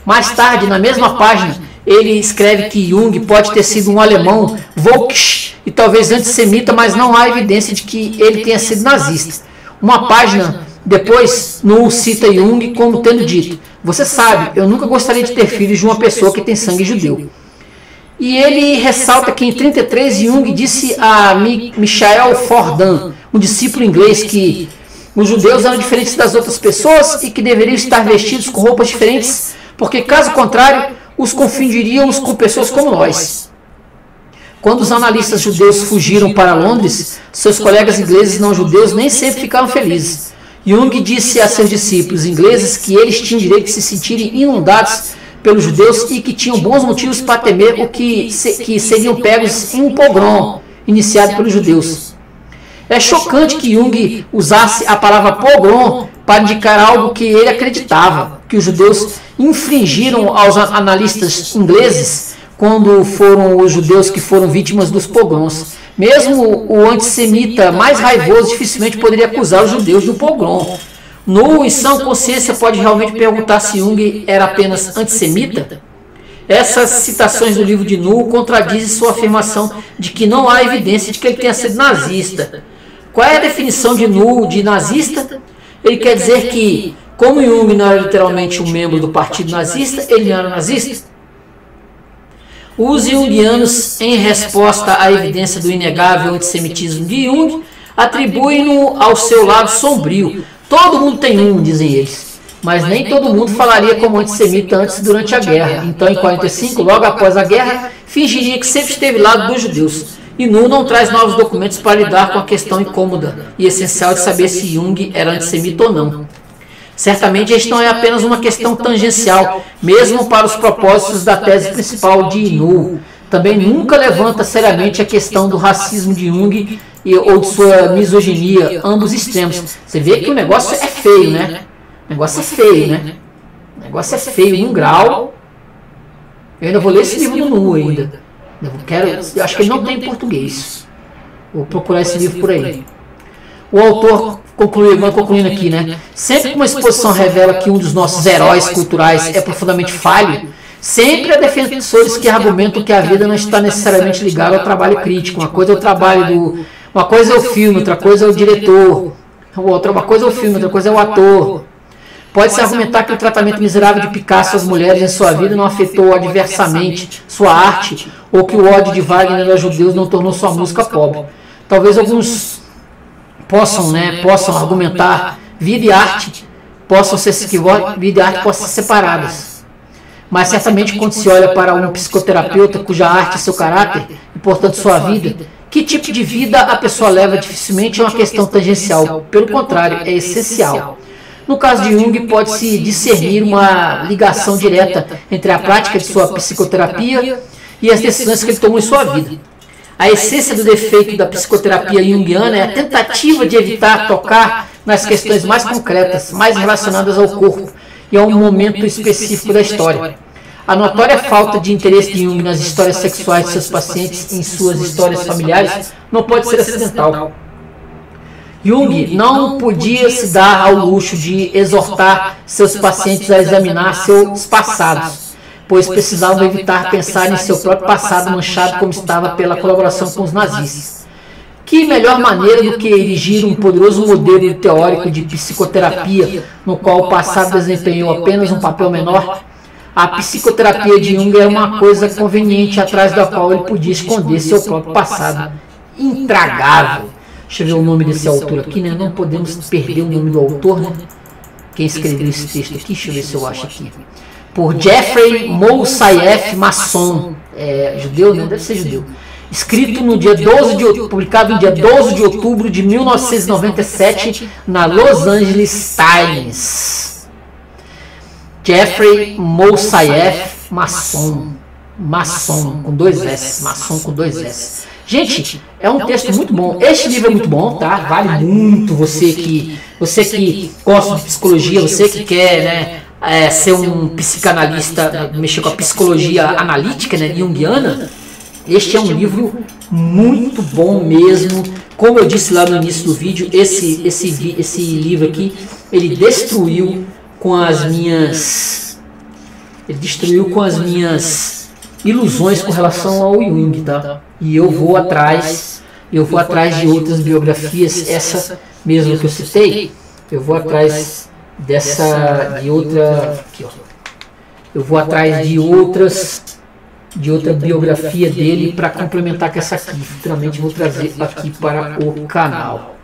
Mais tarde, na mesma página, ele escreve que Jung pode ter sido um alemão, Volks, e talvez antissemita, mas não há evidência de que ele tenha sido nazista. Uma página depois, Null cita Jung como tendo dito: "Você sabe, eu nunca gostaria de ter filhos de uma pessoa que tem sangue judeu." E ele ressalta que em 33 Jung disse a Michael Fordan, um discípulo inglês, que os judeus eram diferentes das outras pessoas e que deveriam estar vestidos com roupas diferentes, porque caso contrário, os confundiríamos com pessoas como nós. Quando os analistas judeus fugiram para Londres, seus colegas ingleses não judeus nem sempre ficaram felizes. Jung disse a seus discípulos ingleses que eles tinham direito de se sentirem inundados pelos judeus e que tinham bons motivos para temer o que seriam pegos em um pogrom iniciado pelos judeus. É chocante que Jung usasse a palavra pogrom para indicar algo que ele acreditava, que os judeus infringiram aos analistas ingleses quando foram os judeus que foram vítimas dos pogroms. Mesmo o antissemita mais raivoso dificilmente poderia acusar os judeus do pogrom. Null, em sã consciência, pode realmente perguntar se Jung era apenas antissemita? Essas citações do livro de Null contradizem sua afirmação de que não há evidência de que ele tenha sido nazista. Qual é a definição de Null de nazista? Ele quer dizer que, como Jung não era literalmente um membro do partido nazista, ele não era nazista? Os jungianos, em resposta à evidência do inegável antissemitismo de Jung, atribuem-no ao seu lado sombrio. Todo mundo tem um, dizem eles, mas nem todo mundo falaria como antissemita antes e durante a guerra. Então, em 45, logo após a guerra, fingiria que sempre esteve ao lado dos judeus. E Null não traz novos documentos para lidar com a questão incômoda e essencial de saber se Jung era antissemita ou não. Certamente, este não é apenas uma questão tangencial, mesmo para os propósitos da tese principal de Null. Também nunca levanta seriamente a questão do racismo de Jung ou de sua misoginia, ambos extremos. Você vê que o negócio é feio, né? O negócio é feio, né? O negócio é feio num grau. Eu ainda vou ler esse livro do Null ainda. Eu acho que ele não tem em português. Vou procurar esse livro por aí. O autor concluindo aqui, né? Sempre que uma exposição revela que um dos nossos heróis culturais é profundamente falho, sempre há defensores que argumentam que a vida não está necessariamente ligada ao trabalho crítico. Uma coisa é o trabalho uma coisa é o filme, outra coisa é o diretor. Uma coisa é o filme, outra coisa é o ator. Pode-se argumentar que o tratamento miserável de Picasso às mulheres em sua vida não afetou adversamente sua arte, ou que o ódio de Wagner aos judeus não tornou sua música pobre. Talvez alguns possam argumentar vida e arte possam ser separadas. Mas certamente quando se olha para um psicoterapeuta cuja arte é seu caráter e portanto sua vida, que tipo de vida a pessoa leva dificilmente é uma questão tangencial, pelo contrário, é essencial. No caso de Jung, pode-se discernir uma ligação direta entre a prática de sua psicoterapia e as decisões que ele tomou em sua vida. A essência do defeito da psicoterapia junguiana é a tentativa de evitar tocar nas questões mais concretas, mais relacionadas ao corpo e a um momento específico da história. A notória falta de interesse de Jung nas histórias sexuais de seus pacientes em suas histórias familiares não pode ser acidental. Jung não podia se dar ao luxo de exortar seus pacientes a examinar seus passados, pois precisavam evitar pensar em seu próprio passado manchado como estava pela colaboração com os nazistas. Que melhor maneira do que erigir um poderoso modelo teórico de psicoterapia, no qual o passado desempenhou apenas um papel menor? A psicoterapia de Jung era uma coisa conveniente atrás da qual ele podia esconder seu próprio passado intragável. Deixa eu ver o nome desse autor aqui, né? Não podemos perder o nome do autor, né? Quem escreveu esse texto aqui, deixa eu ver se eu acho aqui. Por Jeffrey Moussaieff Masson, judeu, né? Deve ser judeu. Escrito no dia publicado no dia 12 de outubro de 1997 na Los Angeles Times. Jeffrey Moussaieff Masson, com dois S, Masson com dois S. Gente, é um texto muito bom. Este livro é muito bom, tá? Vale muito você que gosta de psicologia, você que quer, né, ser um psicanalista, mexer com a psicologia analítica, né, junguiana, este é um livro muito bom mesmo. Como eu disse lá no início do vídeo, esse livro aqui, ele destruiu com as minhas ilusões com relação ao Jung, tá? E eu vou atrás de outras biografias, essa mesmo que eu citei, eu vou atrás eu vou atrás de outra biografia dele para complementar com essa aqui. Futuramente vou trazer aqui para o canal.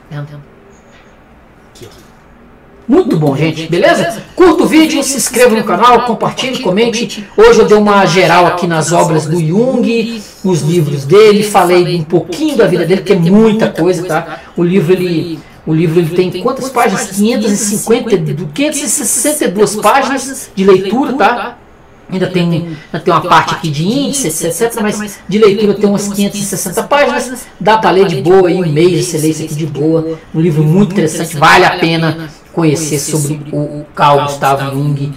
Muito bom, gente, beleza? Curta o vídeo, se inscreva no canal, compartilhe, comente. Hoje eu dei uma geral aqui nas obras do Jung, nos livros dele, falei um pouquinho da vida dele, que é muita coisa, tá? O livro ele tem quantas páginas? 562 páginas de leitura, tá? Ainda tem uma parte aqui de índice, etc. Mas de leitura tem umas 560 páginas. Dá para ler de boa, em um mês você lê isso aqui de boa. Um livro muito interessante, vale a pena conhecer sobre o Carl Gustav Jung,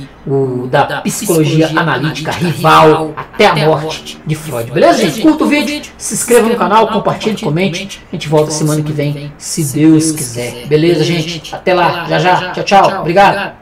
da psicologia analítica, rival até a morte de Freud. Beleza, gente? Curta o vídeo, se inscreva no canal, compartilhe, comente. A gente volta semana que vem, se Deus quiser. Beleza, gente? Até lá, já já. Tchau, tchau. Obrigado.